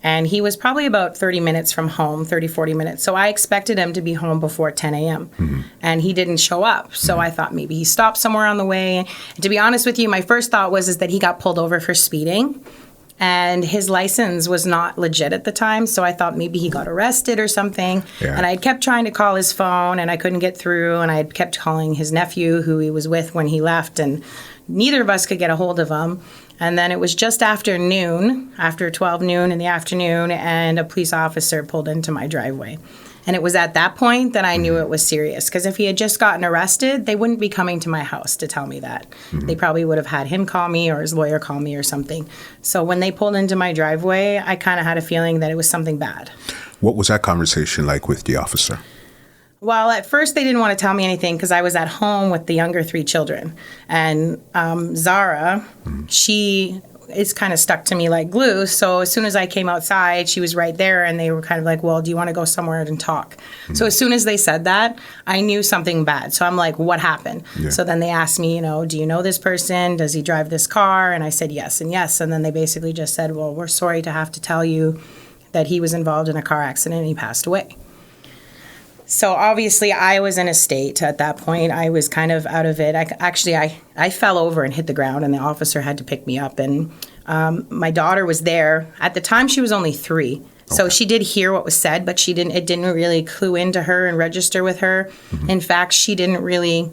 And he was probably about 30 minutes from home, 30, 40 minutes. So I expected him to be home before 10 a.m. And he didn't show up. So I thought maybe he stopped somewhere on the way. And to be honest with you, my first thought was that he got pulled over for speeding. And his license was not legit at the time, so I thought maybe he got arrested or something. Yeah. And I kept trying to call his phone, and I couldn't get through, and I kept calling his nephew, who he was with when he left, and neither of us could get a hold of him. And then it was just after noon, after 12 noon in the afternoon, and a police officer pulled into my driveway. And it was at that point that I knew it was serious. Because if he had just gotten arrested, they wouldn't be coming to my house to tell me that. They probably would have had him call me or his lawyer call me or something. So when they pulled into my driveway, I kind of had a feeling that it was something bad. What was that conversation like with the officer? Well, at first they didn't want to tell me anything because I was at home with the younger 3 children. And Zara, she is kind of stuck to me like glue. So as soon as I came outside, she was right there, and they were kind of like, well, do you want to go somewhere and talk? So as soon as they said that, I knew something bad. So I'm like, what happened? Yeah. So then they asked me, do you know this person? Does he drive this car? And I said yes and yes. And then they basically just said, well, we're sorry to have to tell you that he was involved in a car accident and he passed away. So obviously I was in a state at that point. I was kind of out of it. I fell over and hit the ground, and the officer had to pick me up. And my daughter was there. At the time, she was only 3. So she did hear what was said, but it didn't really clue into her and register with her. In fact, she didn't really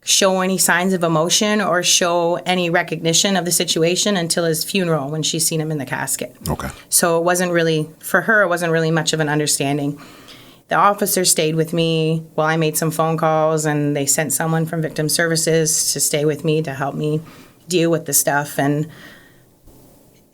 show any signs of emotion or show any recognition of the situation until his funeral, when she seen him in the casket. Okay. So it wasn't really much of an understanding. The officer stayed with me while I made some phone calls, and they sent someone from Victim Services to stay with me to help me deal with the stuff. And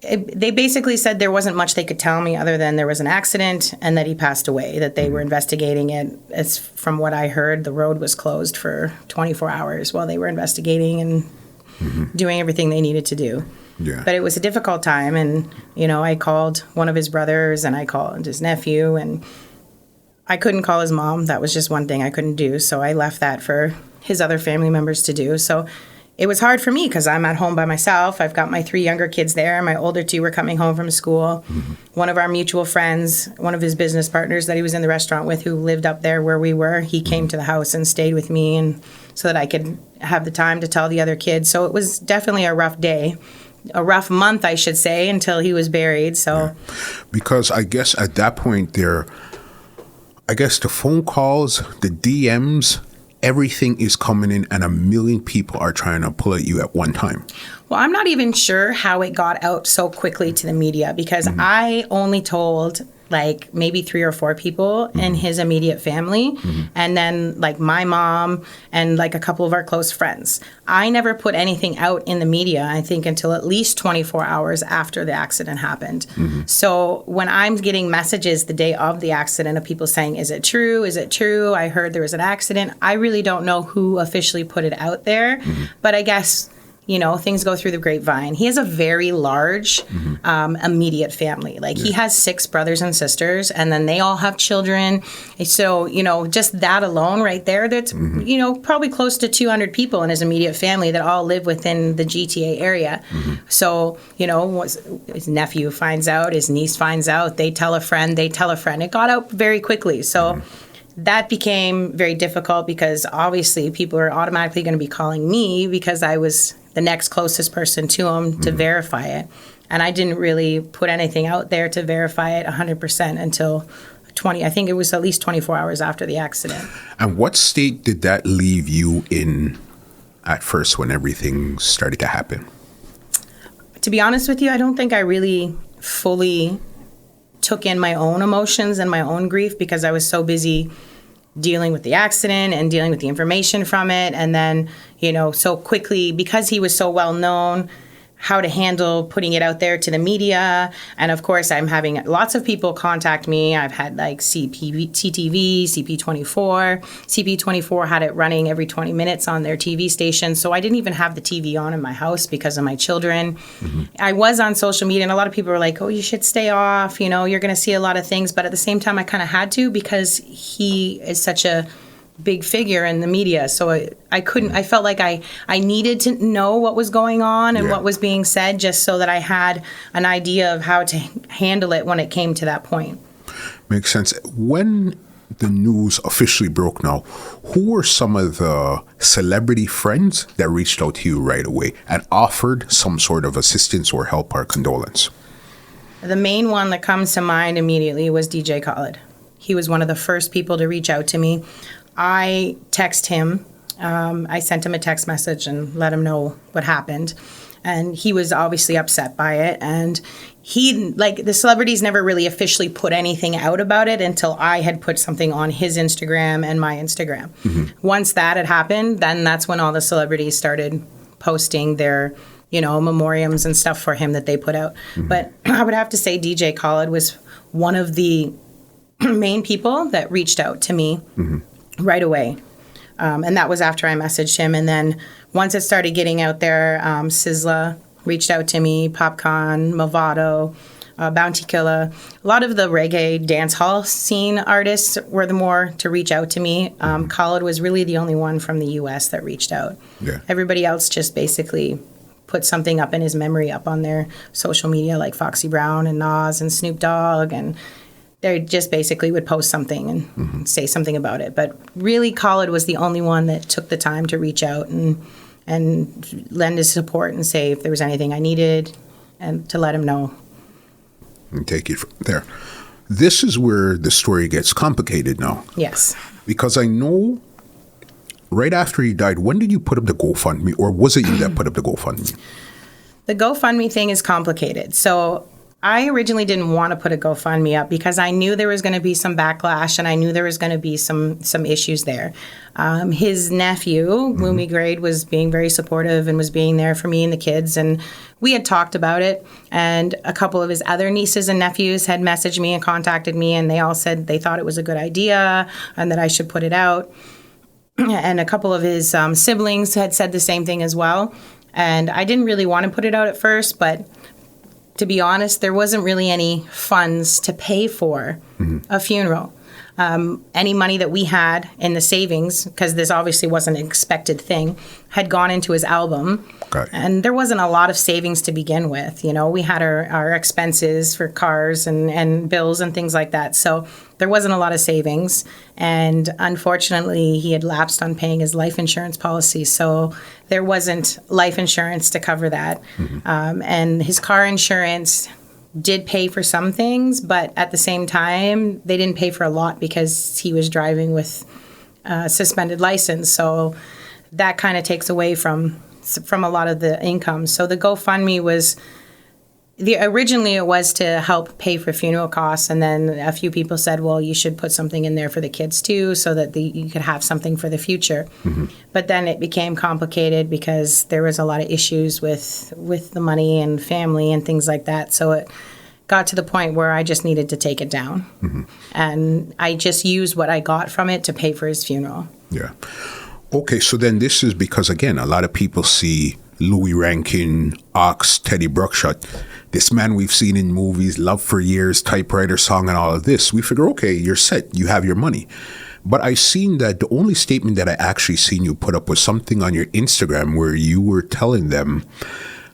they basically said there wasn't much they could tell me other than there was an accident and that he passed away, that they were investigating it. As from what I heard, the road was closed for 24 hours while they were investigating and doing everything they needed to do. Yeah. But it was a difficult time, and, I called one of his brothers, and I called his nephew, and I couldn't call his mom. That was just one thing I couldn't do. So I left that for his other family members to do. So it was hard for me because I'm at home by myself. I've got my 3 younger kids there. My older 2 were coming home from school. One of our mutual friends, one of his business partners that he was in the restaurant with, who lived up there where we were, he came to the house and stayed with me, and so that I could have the time to tell the other kids. So it was definitely a rough day. A rough month, I should say, until he was buried. So, Yeah. Because I guess at that point the phone calls, the DMs, everything is coming in, and a million people are trying to pull at you at one time. Well, I'm not even sure how it got out so quickly to the media, because I only told like maybe 3 or 4 people in his immediate family, and then like my mom and like a couple of our close friends. I never put anything out in the media, I think, until at least 24 hours after the accident happened. So when I'm getting messages the day of the accident of people saying, is it true? Is it true? I heard there was an accident. I really don't know who officially put it out there, but I guess things go through the grapevine. He has a very large immediate family. Like he has 6 brothers and sisters, and then they all have children. So, just that alone right there, that's, probably close to 200 people in his immediate family that all live within the GTA area. So, his nephew finds out, his niece finds out, they tell a friend. It got out very quickly. So that became very difficult because obviously people are automatically going to be calling me because I was the next closest person to him to verify it. And I didn't really put anything out there to verify it 100% until I think it was at least 24 hours after the accident. And what state did that leave you in at first when everything started to happen? To be honest with you, I don't think I really fully took in my own emotions and my own grief because I was so busy dealing with the accident and dealing with the information from it. And then, so quickly, because he was so well known, how to handle putting it out there to the media. And of course, I'm having lots of people contact me. I've had like CTV, CP24. CP24 had it running every 20 minutes on their TV station. So I didn't even have the TV on in my house because of my children. Mm-hmm. I was on social media, and a lot of people were like, oh, you should stay off. You know, you're going to see a lot of things. But at the same time, I kind of had to, because he is such a big figure in the media. So I couldn't, I felt like I needed to know what was going on and what was being said, just so that I had an idea of how to handle it when it came to that point. Makes sense. When the news officially broke now, who were some of the celebrity friends that reached out to you right away and offered some sort of assistance or help or condolence? The main one that comes to mind immediately was DJ Khaled. He was one of the first people to reach out to me. I text him. I sent him a text message and let him know what happened. And he was obviously upset by it. And he, like, the celebrities never really officially put anything out about it until I had put something on his Instagram and my Instagram. Mm-hmm. Once that had happened, then that's when all the celebrities started posting their, you know, memoriams and stuff for him that they put out. Mm-hmm. But I would have to say DJ Khaled was one of the main people that reached out to me. Mm-hmm. Right away. And that was after I messaged him. And then once it started getting out there, Sizzla reached out to me, Popcorn, Movado, Bounty Killer. A lot of the reggae dance hall scene artists were the more to reach out to me. Khaled was really the only one from the U.S. that reached out. Yeah. Everybody else just basically put something up in his memory up on their social media, like Foxy Brown and Nas and Snoop Dogg, and they just basically would post something and say something about it. But really, Khaled was the only one that took the time to reach out and lend his support and say if there was anything I needed, and to let him know. And take it from there. This is where the story gets complicated now. Yes. Because I know right after he died, when did you put up the GoFundMe, or was it you that put up the GoFundMe? The GoFundMe thing is complicated. So I originally didn't want to put a GoFundMe up because I knew there was going to be some backlash, and I knew there was going to be some issues there. His nephew, Louie, was being very supportive and was being there for me and the kids, and we had talked about it. And a couple of his other nieces and nephews had messaged me and contacted me, and they all said they thought it was a good idea and that I should put it out. And a couple of his siblings had said the same thing as well. And I didn't really want to put it out at first, but to be honest, there wasn't really any funds to pay for a funeral. Any money that we had in the savings, because this obviously wasn't an expected thing, had gone into his album. Okay. And there wasn't a lot of savings to begin with. You know, we had our expenses for cars and bills and things like that. So there wasn't a lot of savings. And unfortunately, he had lapsed on paying his life insurance policy. So there wasn't life insurance to cover that. And his car insurance did pay for some things, but at the same time, they didn't pay for a lot because he was driving with a suspended license. So that kind of takes away from a lot of the income. So the GoFundMe was, originally it was to help pay for funeral costs, and then a few people said, well, you should put something in there for the kids too, so that you could have something for the future. But then it became complicated because there was a lot of issues with the money and family and things like that. So it got to the point where I just needed to take it down. And I just used what I got from it to pay for his funeral. Yeah. Okay, so then this is because, again, a lot of people see Louie Rankin, Ox, Teddy Bruckshot, this man we've seen in movies, Love for Years, Typewriter Song, and all of this. We figure, okay, you're set. You have your money. But I seen that the only statement that I actually seen you put up was something on your Instagram where you were telling them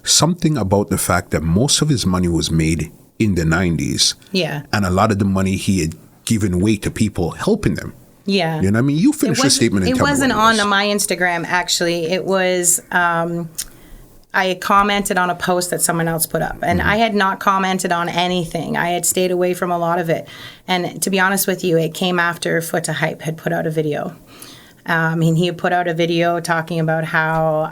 something about the fact that most of his money was made in the 90s. Yeah. And a lot of the money he had given away to people helping them. Yeah. You know what I mean? You finished the statement and it wasn't on my Instagram, actually. It was, I commented on a post that someone else put up. And I had not commented on anything. I had stayed away from a lot of it. And to be honest with you, it came after Foot to Hype had put out a video. He had put out a video talking about how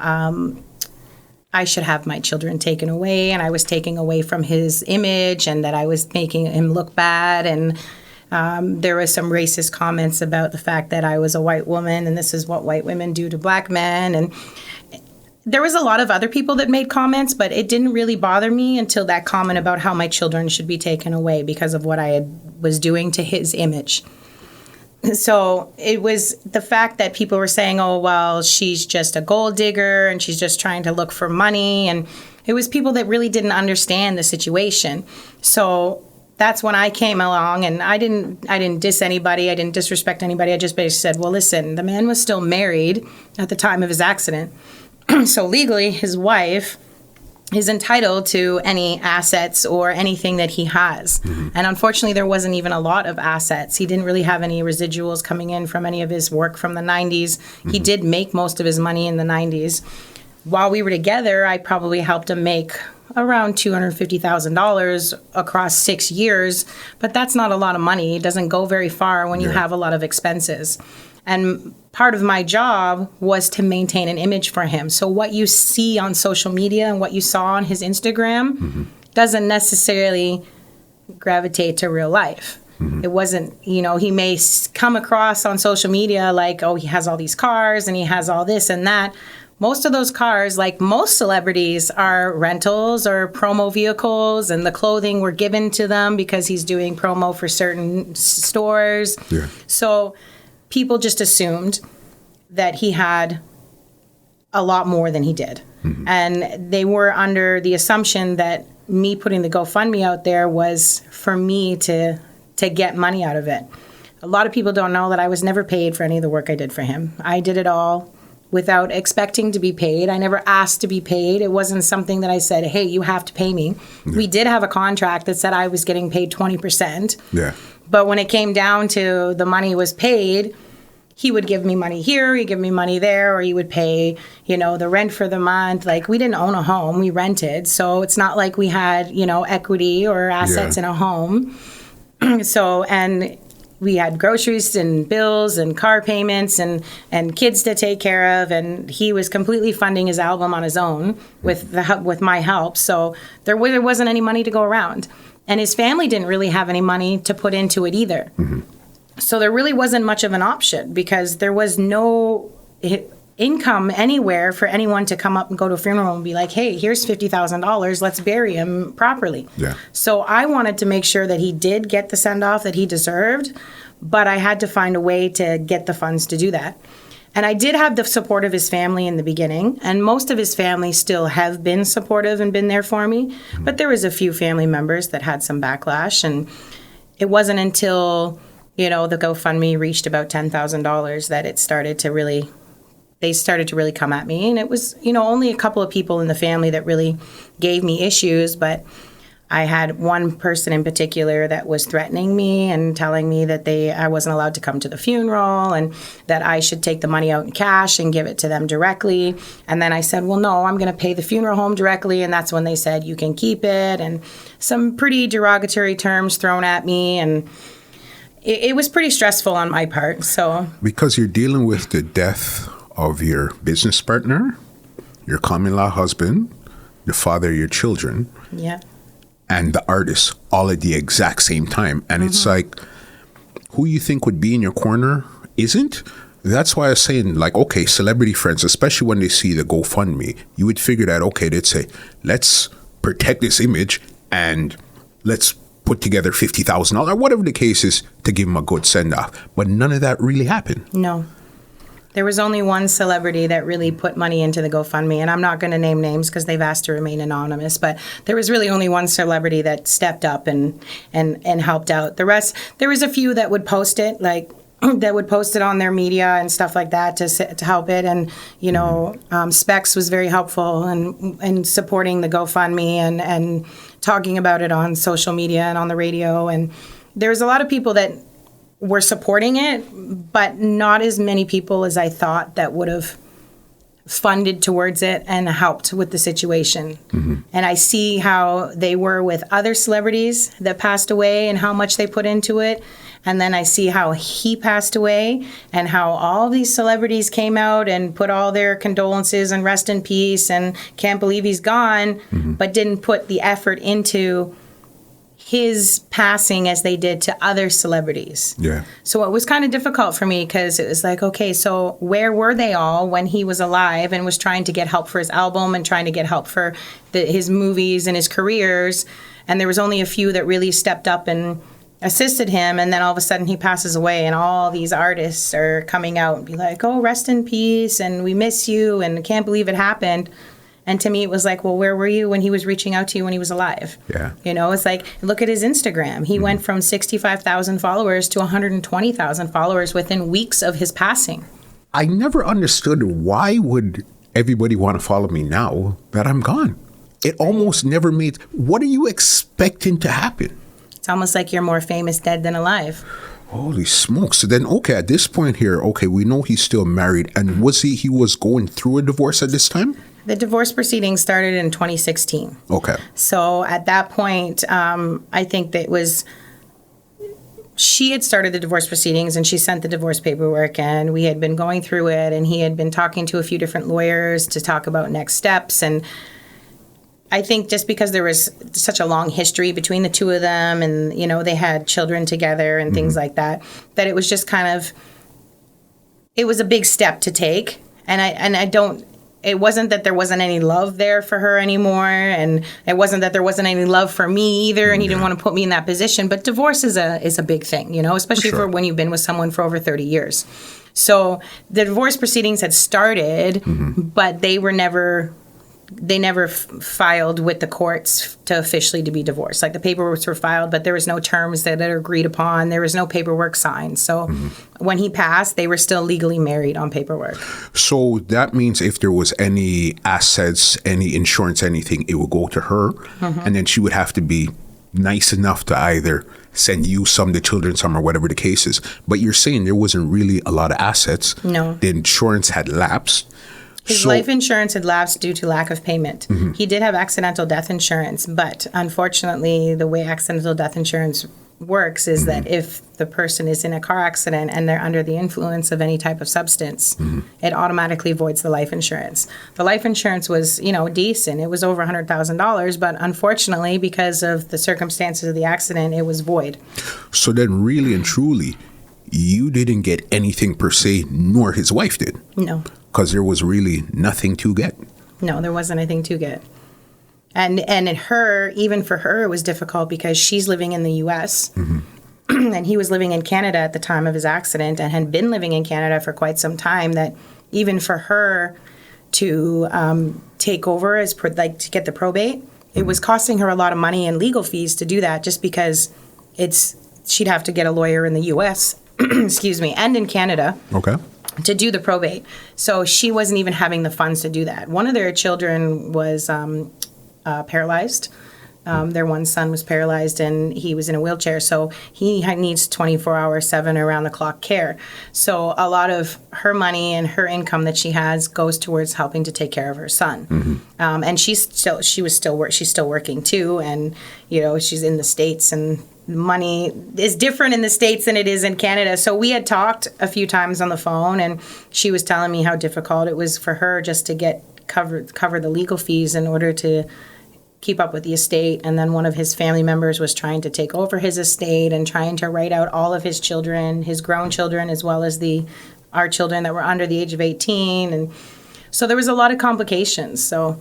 I should have my children taken away, and I was taking away from his image, and that I was making him look bad. And there was some racist comments about the fact that I was a white woman and this is what white women do to black men. And there was a lot of other people that made comments, but it didn't really bother me until that comment about how my children should be taken away because of what I was doing to his image. So it was the fact that people were saying, oh, well, she's just a gold digger and she's just trying to look for money. And it was people that really didn't understand the situation. So that's when I came along, and I didn't diss anybody. I didn't disrespect anybody. I just basically said, well, listen, the man was still married at the time of his accident. So legally, his wife is entitled to any assets or anything that he has. Mm-hmm. And unfortunately, there wasn't even a lot of assets. He didn't really have any residuals coming in from any of his work from the 90s. Mm-hmm. He did make most of his money in the 90s. While we were together, I probably helped him make around $250,000 across 6 years. But that's not a lot of money. It doesn't go very far when you have a lot of expenses. And part of my job was to maintain an image for him. So what you see on social media and what you saw on his Instagram doesn't necessarily gravitate to real life. Mm-hmm. It wasn't, he may come across on social media like, oh, he has all these cars and he has all this and that. Most of those cars, like most celebrities, are rentals or promo vehicles, and the clothing were given to them because he's doing promo for certain stores. Yeah. So people just assumed that he had a lot more than he did. Mm-hmm. And they were under the assumption that me putting the GoFundMe out there was for me to get money out of it. A lot of people don't know that I was never paid for any of the work I did for him. I did it all without expecting to be paid. I never asked to be paid. It wasn't something that I said, hey, you have to pay me. Yeah. We did have a contract that said I was getting paid 20%. Yeah. But when it came down to the money was paid, he would give me money here, he'd give me money there, or he would pay, the rent for the month. Like, we didn't own a home, we rented. So it's not like we had, equity or assets in a home. So, and we had groceries and bills and car payments and kids to take care of. And he was completely funding his album on his own with my help. So there wasn't any money to go around. And his family didn't really have any money to put into it either. Mm-hmm. So there really wasn't much of an option because there was no income anywhere for anyone to come up and go to a funeral and be like, hey, here's $50,000, let's bury him properly. Yeah. So I wanted to make sure that he did get the send-off that he deserved, but I had to find a way to get the funds to do that. And I did have the support of his family in the beginning, and most of his family still have been supportive and been there for me, but there was a few family members that had some backlash, and it wasn't until the GoFundMe reached about $10,000 that they started to really come at me. And it was, only a couple of people in the family that really gave me issues. But I had one person in particular that was threatening me and telling me that I wasn't allowed to come to the funeral and that I should take the money out in cash and give it to them directly. And then I said, well, no, I'm going to pay the funeral home directly. And that's when they said, you can keep it. And some pretty derogatory terms thrown at me. And it was pretty stressful on my part. So because you're dealing with the death of your business partner, your common-law husband, the father of your children, and the artist all at the exact same time. And it's like, who you think would be in your corner isn't. That's why I was saying, like, okay, celebrity friends, especially when they see the GoFundMe, you would figure that, okay, they'd say, let's protect this image and let's put together $50,000 or whatever the case is to give him a good send-off. But none of that really happened. No. There was only one celebrity that really put money into the GoFundMe, and I'm not going to name names because they've asked to remain anonymous, but there was really only one celebrity that stepped up and helped out. The rest, there was a few that would post it, like that would post it on their media and stuff like that to help it. And, Specs was very helpful in supporting the GoFundMe and talking about it on social media and on the radio. And there's a lot of people that were supporting it, but not as many people as I thought that would have funded towards it and helped with the situation. Mm-hmm. And I see how they were with other celebrities that passed away and how much they put into it. And then I see how he passed away and how all these celebrities came out and put all their condolences and rest in peace and can't believe he's gone, but didn't put the effort into his passing as they did to other celebrities. Yeah. So it was kind of difficult for me because it was like, okay, so where were they all when he was alive and was trying to get help for his album and trying to get help for his movies and his careers? And there was only a few that really stepped up and assisted him, and then all of a sudden he passes away, and all these artists are coming out and be like, oh, rest in peace, and we miss you, and I can't believe it happened. And to me, it was like, well, where were you when he was reaching out to you when he was alive? Yeah. You know, it's like, look at his Instagram. He went from 65,000 followers to 120,000 followers within weeks of his passing. I never understood, why would everybody want to follow me now that I'm gone? It almost never made... What are you expecting to happen? It's almost like you're more famous dead than alive. Holy smokes. So then, okay, at this point here, okay, we know he's still married. And was he was going through a divorce at this time? The divorce proceedings started in 2016. Okay. So at that point, I think that she had started the divorce proceedings and she sent the divorce paperwork, and we had been going through it, and he had been talking to a few different lawyers to talk about next steps. And I think just because there was such a long history between the two of them, and, you know, they had children together and things like that, that it was just kind of, it was a big step to take. And I don't, it wasn't that there wasn't any love there for her anymore, and it wasn't that there wasn't any love for me either, and he didn't want to put me in that position. But divorce is a big thing, you know, especially for when you've been with someone for over 30 years. So the divorce proceedings had started, but they never filed with the courts to officially to be divorced. Like, the paperwork were filed, but there was no terms that are agreed upon. There was no paperwork signed. So when he passed, they were still legally married on paperwork. So that means if there was any assets, any insurance, anything, it would go to her. And then she would have to be nice enough to either send you some, the children some, or whatever the case is. But you're saying there wasn't really a lot of assets. No. The insurance had lapsed. His life insurance had lapsed due to lack of payment. He did have accidental death insurance, but unfortunately, the way accidental death insurance works is that if the person is in a car accident and they're under the influence of any type of substance, it automatically voids the life insurance. The life insurance was, you know, decent. It was over $100,000, but unfortunately, because of the circumstances of the accident, it was void. So then, really and truly, you didn't get anything per se, nor his wife did. No. Because there was really nothing to get. No, there wasn't anything to get. And even for her, it was difficult because she's living in the U.S. And he was living in Canada at the time of his accident and had been living in Canada for quite some time, that even for her to take over to get the probate, it was costing her a lot of money in legal fees to do that, just because she'd have to get a lawyer in the U.S., excuse me, and in Canada. Okay. To do the probate. So she wasn't even having the funds to do that. One of their children was paralyzed. Their one son was paralyzed, and he was in a wheelchair. So he needs 24-hour, 7 around-the-clock care. So a lot of her money and her income that she has goes towards helping to take care of her son. And she's still working too. And, you know, she's in the States, and money is different in the States than it is in Canada. So we had talked a few times on the phone, and she was telling me how difficult it was for her just to cover the legal fees in order to keep up with the estate. And then one of his family members was trying to take over his estate and trying to write out all of his children, his grown children, as well as our children that were under the age of 18. And so there was a lot of complications. So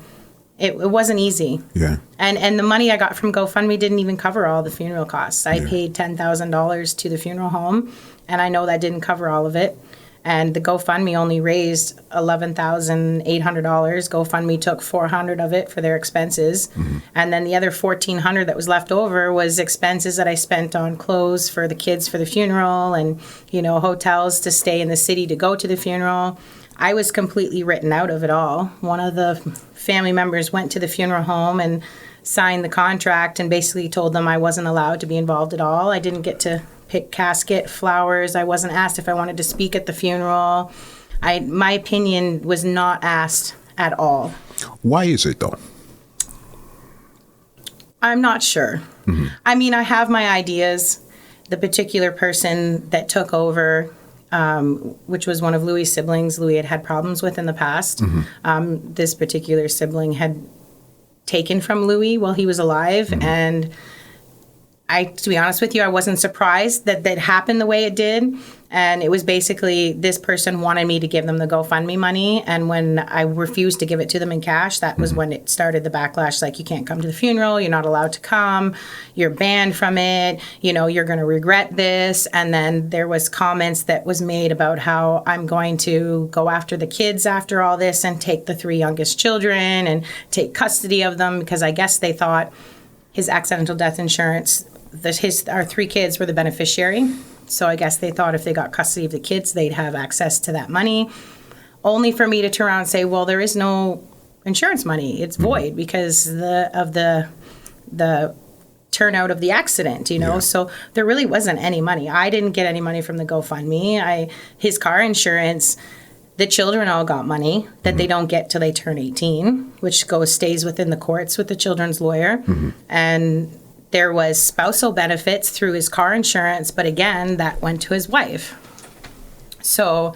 it wasn't easy. Yeah. And the money I got from GoFundMe didn't even cover all the funeral costs. I paid $10,000 to the funeral home, and I know that didn't cover all of it. And the GoFundMe only raised $11,800. GoFundMe took $400 of it for their expenses. And then the other $1,400 that was left over was expenses that I spent on clothes for the kids for the funeral, and, you know, hotels to stay in the city to go to the funeral. I was completely written out of it all. One of the family members went to the funeral home and signed the contract and basically told them I wasn't allowed to be involved at all. I didn't get to pick casket, flowers. I wasn't asked if I wanted to speak at the funeral. My opinion was not asked at all. Why is it, though? I'm not sure. I mean, I have my ideas. The particular person that took over, which was one of Louie's siblings, Louie had problems with in the past. This particular sibling had taken from Louie while he was alive, and to be honest with you, I wasn't surprised that that happened the way it did. And it was basically this person wanted me to give them the GoFundMe money. And when I refused to give it to them in cash, that was when it started the backlash. Like, you can't come to the funeral. You're not allowed to come. You're banned from it. You know, you're going to regret this. And then there was comments that was made about how I'm going to go after the kids after all this and take the 3 youngest children and take custody of them, because I guess they thought his accidental death insurance, our 3 kids were the beneficiary. So I guess they thought if they got custody of the kids, they'd have access to that money. Only for me to turn around and say, well, there is no insurance money. It's void because of the turnout of the accident, you know. So there really wasn't any money. I didn't get any money from the GoFundMe. His car insurance, the children all got money that they don't get till they turn 18, which stays within the courts with the children's lawyer. And there was spousal benefits through his car insurance, but again, that went to his wife. So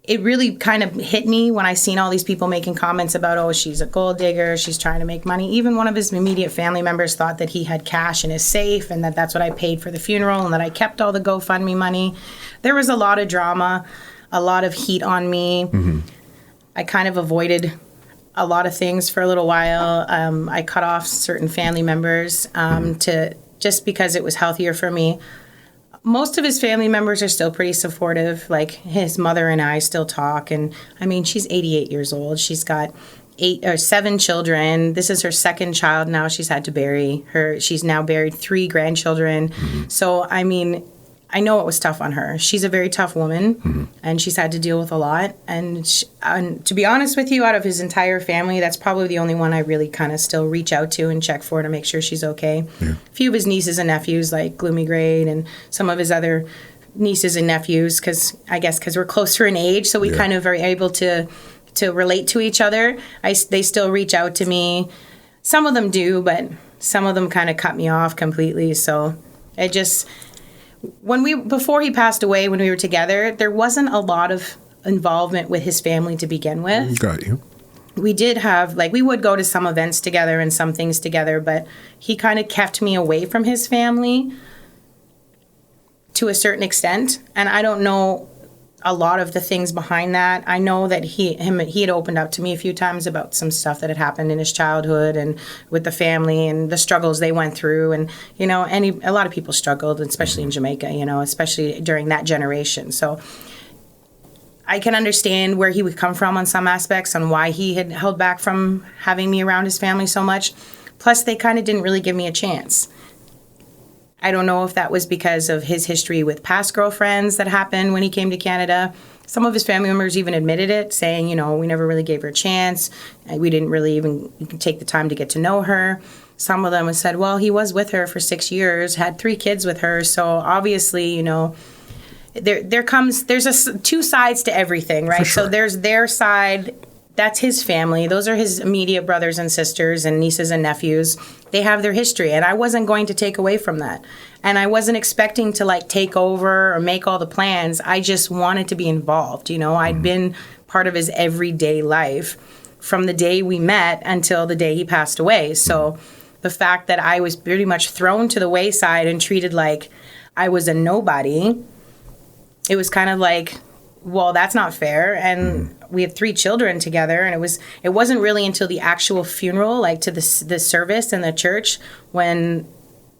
it really kind of hit me when I seen all these people making comments about, oh, she's a gold digger, she's trying to make money. Even one of his immediate family members thought that he had cash in his safe and that's what I paid for the funeral and that I kept all the GoFundMe money. There was a lot of drama, a lot of heat on me. I kind of avoided a lot of things for a little while. I cut off certain family members just because it was healthier for me. Most of his family members are still pretty supportive. Like, his mother and I still talk. And I mean, she's 88 years old. She's got 7 children. This is her 2nd child now. She's had to bury her. She's now buried 3 grandchildren. So, I mean, I know it was tough on her. She's a very tough woman, and she's had to deal with a lot. And to be honest with you, out of his entire family, that's probably the only one I really kind of still reach out to and check for to make sure she's okay. A few of his nieces and nephews, like Gloomy Grade, and some of his other nieces and nephews, because we're closer in age, so we kind of are able to relate to each other. They still reach out to me. Some of them do, but some of them kind of cut me off completely. So it just... Before he passed away, when we were together, there wasn't a lot of involvement with his family to begin with. Got you. We did have, we would go to some events together and some things together, but he kind of kept me away from his family to a certain extent. And I don't know a lot of the things behind that. I know that he had opened up to me a few times about some stuff that had happened in his childhood and with the family and the struggles they went through. And, you know, a lot of people struggled, especially in Jamaica, you know, especially during that generation. So I can understand where he would come from on some aspects, on why he had held back from having me around his family so much. Plus, they kind of didn't really give me a chance. I don't know if that was because of his history with past girlfriends that happened when he came to Canada. Some of his family members even admitted it, saying, you know, we never really gave her a chance. We didn't really even take the time to get to know her. Some of them said, well, he was with her for 6 years, had 3 kids with her. So obviously, you know, there's 2 sides to everything, right? Sure. So there's their side. That's his family. Those are his immediate brothers and sisters and nieces and nephews. They have their history, and I wasn't going to take away from that. And I wasn't expecting to, take over or make all the plans. I just wanted to be involved. You know, I'd been part of his everyday life from the day we met until the day he passed away. So the fact that I was pretty much thrown to the wayside and treated like I was a nobody, it was kind of like, well, that's not fair. And we had 3 children together, and it wasn't really until the actual funeral, to the service in the church, when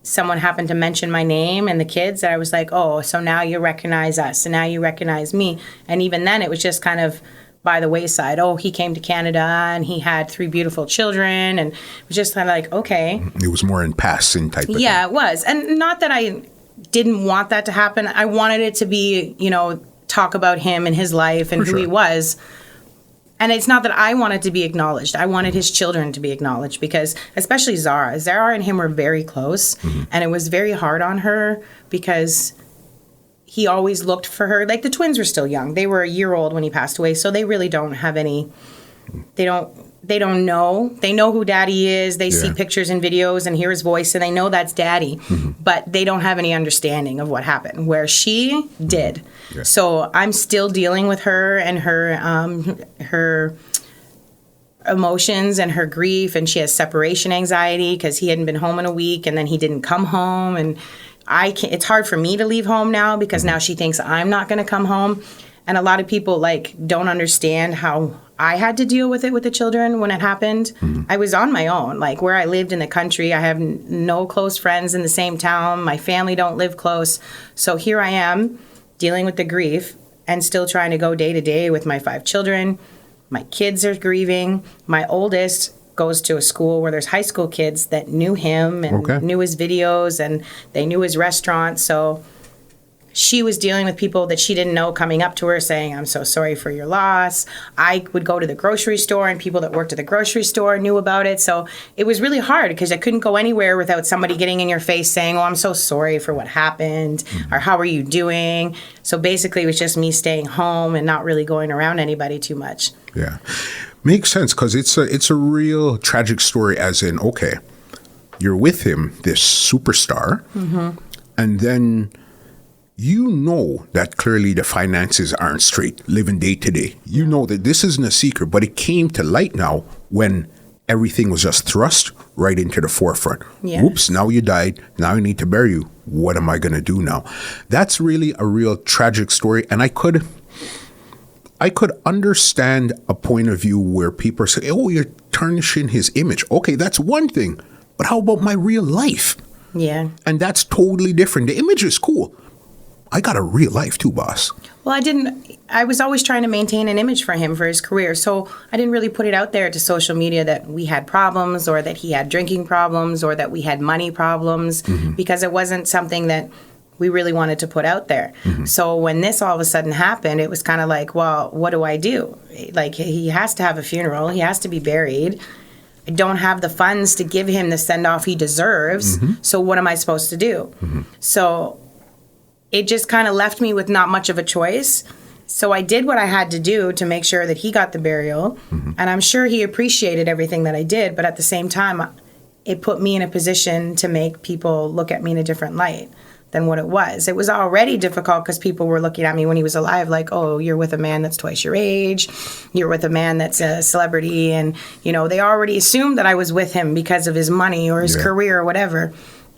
someone happened to mention my name and the kids, that I was like, oh, so now you recognize us, and now you recognize me. And even then, it was just kind of by the wayside. Oh, he came to Canada, and he had 3 beautiful children, and it was just kind of like, okay. It was more in passing type of thing. Yeah, it was. And not that I didn't want that to happen. I wanted it to be, talk about him and his life and who he was. And it's not that I wanted to be acknowledged. I wanted his children to be acknowledged, because especially Zara and him were very close. And it was very hard on her because he always looked for her. The twins were still young. They were a year old when he passed away. So they really don't have any, they don't know. They know who Daddy is. They see pictures and videos and hear his voice, and they know that's Daddy. But they don't have any understanding of what happened, where she did. So I'm still dealing with her and her emotions and her grief, and she has separation anxiety because he hadn't been home in a week and then he didn't come home, and it's hard for me to leave home now because now she thinks I'm not going to come home. And a lot of people like don't understand how I had to deal with it with the children when it happened. I was on my own. Like where I lived in the country, I have no close friends in the same town. My family don't live close. So here I am dealing with the grief and still trying to go day to day with my 5 children. My kids are grieving. My oldest goes to a school where there's high school kids that knew him and knew his videos, and they knew his restaurant. So she was dealing with people that she didn't know coming up to her saying, I'm so sorry for your loss. I would go to the grocery store and people that worked at the grocery store knew about it. So it was really hard because I couldn't go anywhere without somebody getting in your face saying, oh, I'm so sorry for what happened, or how are you doing? So basically it was just me staying home and not really going around anybody too much. Yeah. Makes sense because it's a real tragic story, as in, okay, you're with him, this superstar, and then you know that clearly the finances aren't straight, living day to day. You know that this isn't a secret, but it came to light now when everything was just thrust right into the forefront. Yeah. Oops, now you died. Now I need to bury you. What am I going to do now? That's really a real tragic story. And I could understand a point of view where people say, oh, you're tarnishing his image. Okay, that's one thing. But how about my real life? Yeah. And that's totally different. The image is cool. I got a real life too, boss. Well, I was always trying to maintain an image for him for his career. So I didn't really put it out there to social media that we had problems or that he had drinking problems or that we had money problems because it wasn't something that we really wanted to put out there. So when this all of a sudden happened, it was kind of like, well, what do I do? Like, he has to have a funeral. He has to be buried. I don't have the funds to give him the send-off he deserves. So what am I supposed to do? So it just kind of left me with not much of a choice. So I did what I had to do to make sure that he got the burial. And I'm sure he appreciated everything that I did. But at the same time, it put me in a position to make people look at me in a different light than what it was. It was already difficult because people were looking at me when he was alive like, oh, you're with a man that's twice your age. You're with a man that's a celebrity. And, you know, they already assumed that I was with him because of his money or his career or whatever.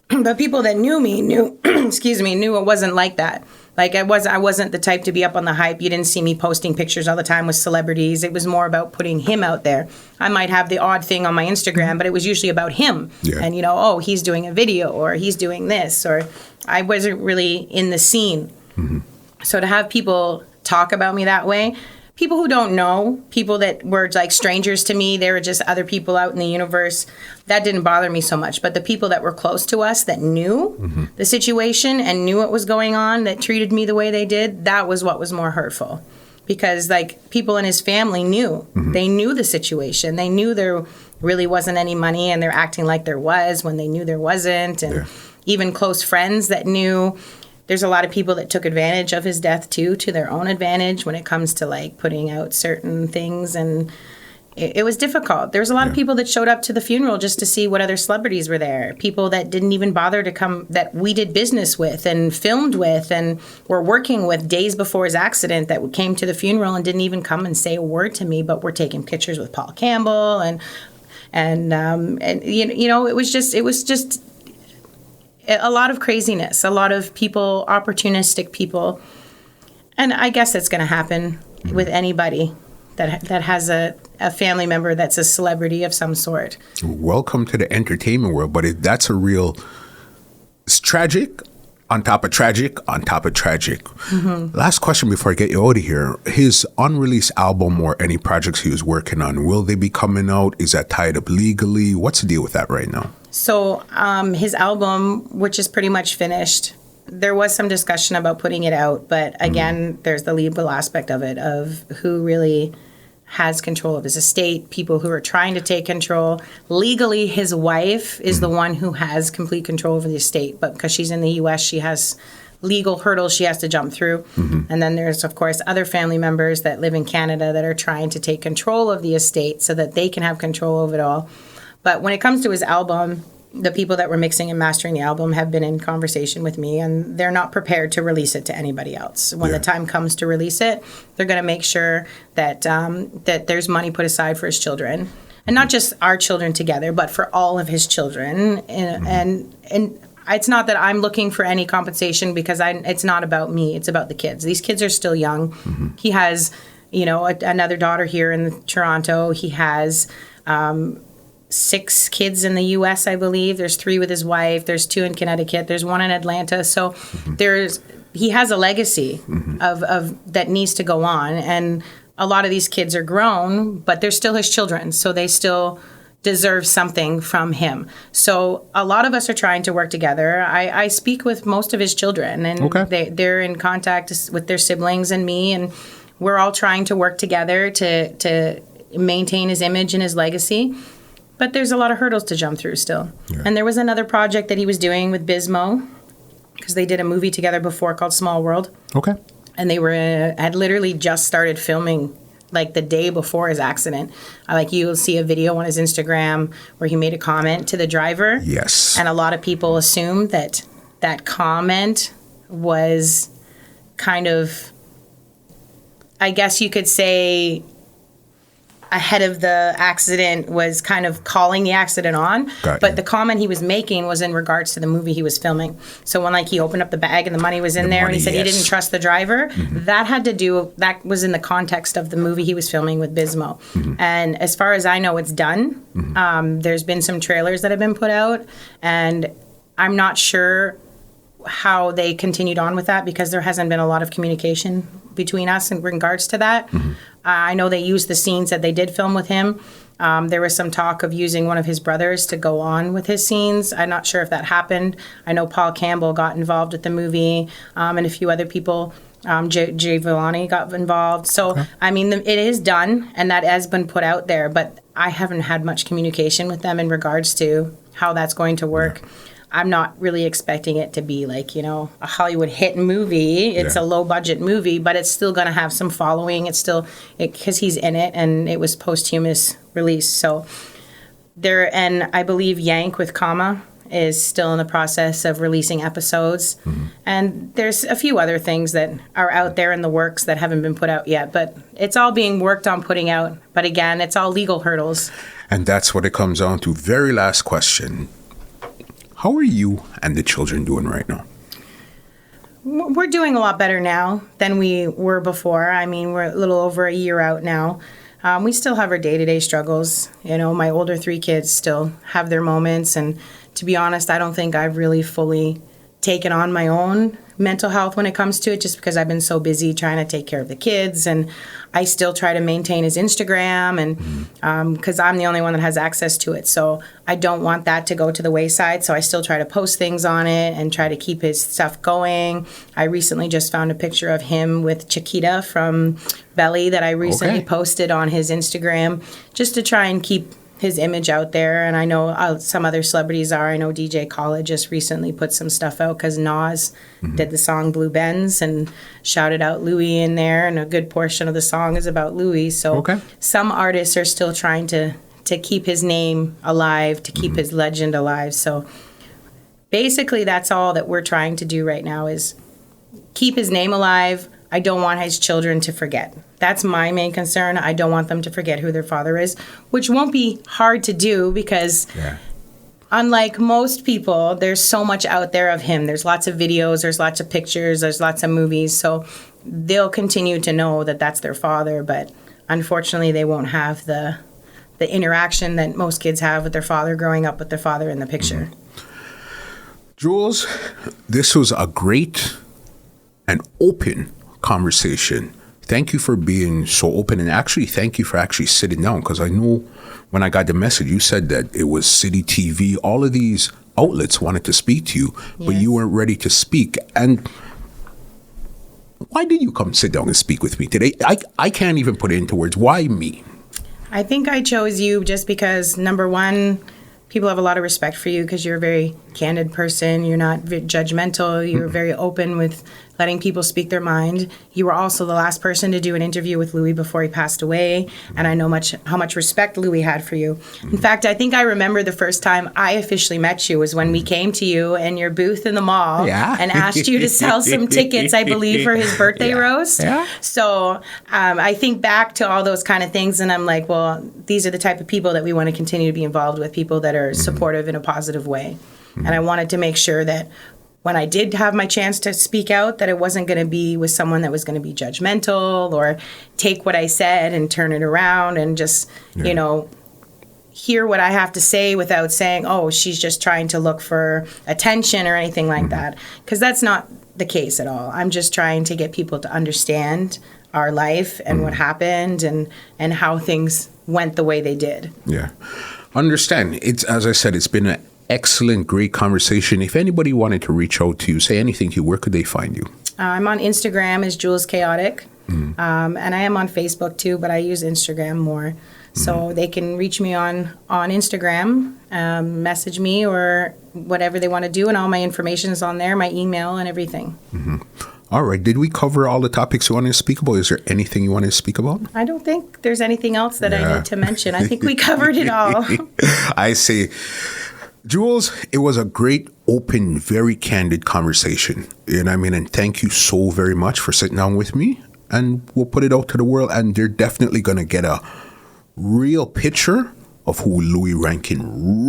But people that knew me knew it wasn't like that. Like I wasn't the type to be up on the hype. You didn't see me posting pictures all the time with celebrities. It was more about putting him out there. I might have the odd thing on my Instagram, but it was usually about him. Yeah. And, you know, oh, he's doing a video or he's doing this, or I wasn't really in the scene. So to have people talk about me that way, people who don't know, people that were like strangers to me, they were just other people out in the universe, that didn't bother me so much. But the people that were close to us that knew the situation and knew what was going on, that treated me the way they did, that was what was more hurtful. Because like people in his family knew. They knew the situation. They knew there really wasn't any money and they're acting like there was when they knew there wasn't. And even close friends that knew. There's a lot of people that took advantage of his death, too, to their own advantage when it comes to, like, putting out certain things. And it was difficult. There was a lot of people that showed up to the funeral just to see what other celebrities were there. People that didn't even bother to come, that we did business with and filmed with and were working with days before his accident that came to the funeral and didn't even come and say a word to me, but were taking pictures with Paul Campbell. And you know, it was just a lot of craziness, a lot of people, opportunistic people. And I guess that's going to happen with anybody that has a family member that's a celebrity of some sort. Welcome to the entertainment world, but that's a real, it's tragic on top of tragic on top of tragic. Last question before I get you out of here. His unreleased album or any projects he was working on, will they be coming out? Is that tied up legally? What's the deal with that right now? So his album, which is pretty much finished, there was some discussion about putting it out. But again, there's the legal aspect of it, of who really has control of his estate, people who are trying to take control. Legally, his wife is the one who has complete control over the estate. But because she's in the U.S., she has legal hurdles she has to jump through. And then there's, of course, other family members that live in Canada that are trying to take control of the estate so that they can have control of it all. But when it comes to his album, the people that were mixing and mastering the album have been in conversation with me, and they're not prepared to release it to anybody else. When the time comes to release it, they're going to make sure that that there's money put aside for his children, and not just our children together, but for all of his children. And it's not that I'm looking for any compensation, because it's not about me. It's about the kids. These kids are still young. He has, another daughter here in Toronto. He has 6 kids in the U.S., I believe. There's 3 with his wife. There's 2 in Connecticut. There's 1 in Atlanta. So he has a legacy of that needs to go on. And a lot of these kids are grown, but they're still his children. So they still deserve something from him. So a lot of us are trying to work together. I speak with most of his children, and they're in contact with their siblings and me, and we're all trying to work together to maintain his image and his legacy. But there's a lot of hurdles to jump through still. Yeah. And there was another project that he was doing with Bismo, because they did a movie together before called Small World. Okay. And they had literally just started filming like the day before his accident. You'll see a video on his Instagram where he made a comment to the driver. Yes. And a lot of people assumed that comment was kind of, I guess you could say, ahead of the accident, was kind of calling the accident on. But the comment he was making was in regards to the movie he was filming. So when he opened up the bag and the money was in there, and he said he didn't trust the driver, that was in the context of the movie he was filming with Bismo. And as far as I know, it's done. There's been some trailers that have been put out, and I'm not sure how they continued on with that, because there hasn't been a lot of communication between us in regards to that. I know they used the scenes that they did film with him. There was some talk of using one of his brothers to go on with his scenes. I'm not sure if that happened. I know Paul Campbell got involved with the movie, and a few other people. Jay Villani got involved. So, it is done, and that has been put out there, but I haven't had much communication with them in regards to how that's going to work. Yeah. I'm not really expecting it to be a Hollywood hit movie. It's a low budget movie, but it's still going to have some following. It's still, because he's in it, and it was posthumous release. So and I believe Yank with Kama is still in the process of releasing episodes. And there's a few other things that are out there in the works that haven't been put out yet, but it's all being worked on putting out. But again, it's all legal hurdles. And that's what it comes down to. Very last question. How are you and the children doing right now? We're doing a lot better now than we were before. We're a little over a year out now. We still have our day-to-day struggles. My older 3 kids still have their moments. And to be honest, I don't think I've really fully taken on my own mental health when it comes to it, just because I've been so busy trying to take care of the kids. And I still try to maintain his Instagram, and because I'm the only one that has access to it. So I don't want that to go to the wayside. So I still try to post things on it and try to keep his stuff going. I recently just found a picture of him with Chiquita from Belly that I recently posted on his Instagram, just to try and keep his image out there. And I know some other celebrities are. I know DJ Khaled just recently put some stuff out, because Nas did the song Blue Benz and shouted out Louie in there, and a good portion of the song is about Louie. So some artists are still trying to keep his name alive, to keep his legend alive. So basically that's all that we're trying to do right now, is keep his name alive. I don't want his children to forget. That's my main concern. I don't want them to forget who their father is, which won't be hard to do, because unlike most people, there's so much out there of him. There's lots of videos, there's lots of pictures, there's lots of movies. So they'll continue to know that that's their father, but unfortunately they won't have the interaction that most kids have with their father, growing up with their father in the picture. Jewlz, this was a great and open conversation. Thank you for being so open, and actually thank you for actually sitting down, because I know when I got the message, you said that it was City TV, all of these outlets wanted to speak to you, but you weren't ready to speak. And why did you come sit down and speak with me today? I can't even put it into words. Why me? I think I chose you just because, number one, people have a lot of respect for you because you're a very candid person. You're not judgmental. You're very open with letting people speak their mind. You were also the last person to do an interview with Louie before he passed away, and I know how much respect Louie had for you. In fact, I think I remember the first time I officially met you was when we came to you in your booth in the mall and asked you to sell some tickets, I believe, for his birthday roast. Yeah. So I think back to all those kind of things, and I'm like, well, these are the type of people that we want to continue to be involved with, people that are supportive in a positive way. And I wanted to make sure that when I did have my chance to speak out, that it wasn't going to be with someone that was going to be judgmental or take what I said and turn it around and just, hear what I have to say without saying, oh, she's just trying to look for attention or anything like that. Because that's not the case at all. I'm just trying to get people to understand our life and what happened and how things went the way they did. Yeah. Understand. It's, as I said, it's been an excellent, great conversation. If anybody wanted to reach out to you, say anything to you, where could they find you? I'm on Instagram as Jewlz Chaotic. And I am on Facebook too, but I use Instagram more. So they can reach me on Instagram, message me or whatever they want to do, and all my information is on there, my email and everything. All right. Did we cover all the topics you want to speak about? Is there anything you want to speak about? I don't think there's anything else that I need to mention. I think we covered it all. I say, Jewlz, it was a great, open, very candid conversation. You know what I mean? And thank you so very much for sitting down with me. And we'll put it out to the world, and they're definitely going to get a real picture of who Louie Rankin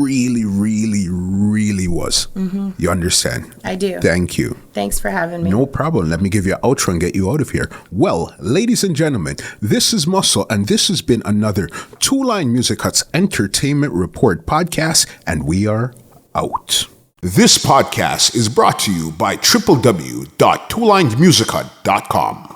really, really, really was. You understand? I do. Thank you. Thanks for having me. No problem. Let me give you an outro and get you out of here. Well, ladies and gentlemen, this is Muscle, and this has been another Two Line Music Hut's Entertainment Report podcast, and we are out. This podcast is brought to you by www.twolinedmusichut.com.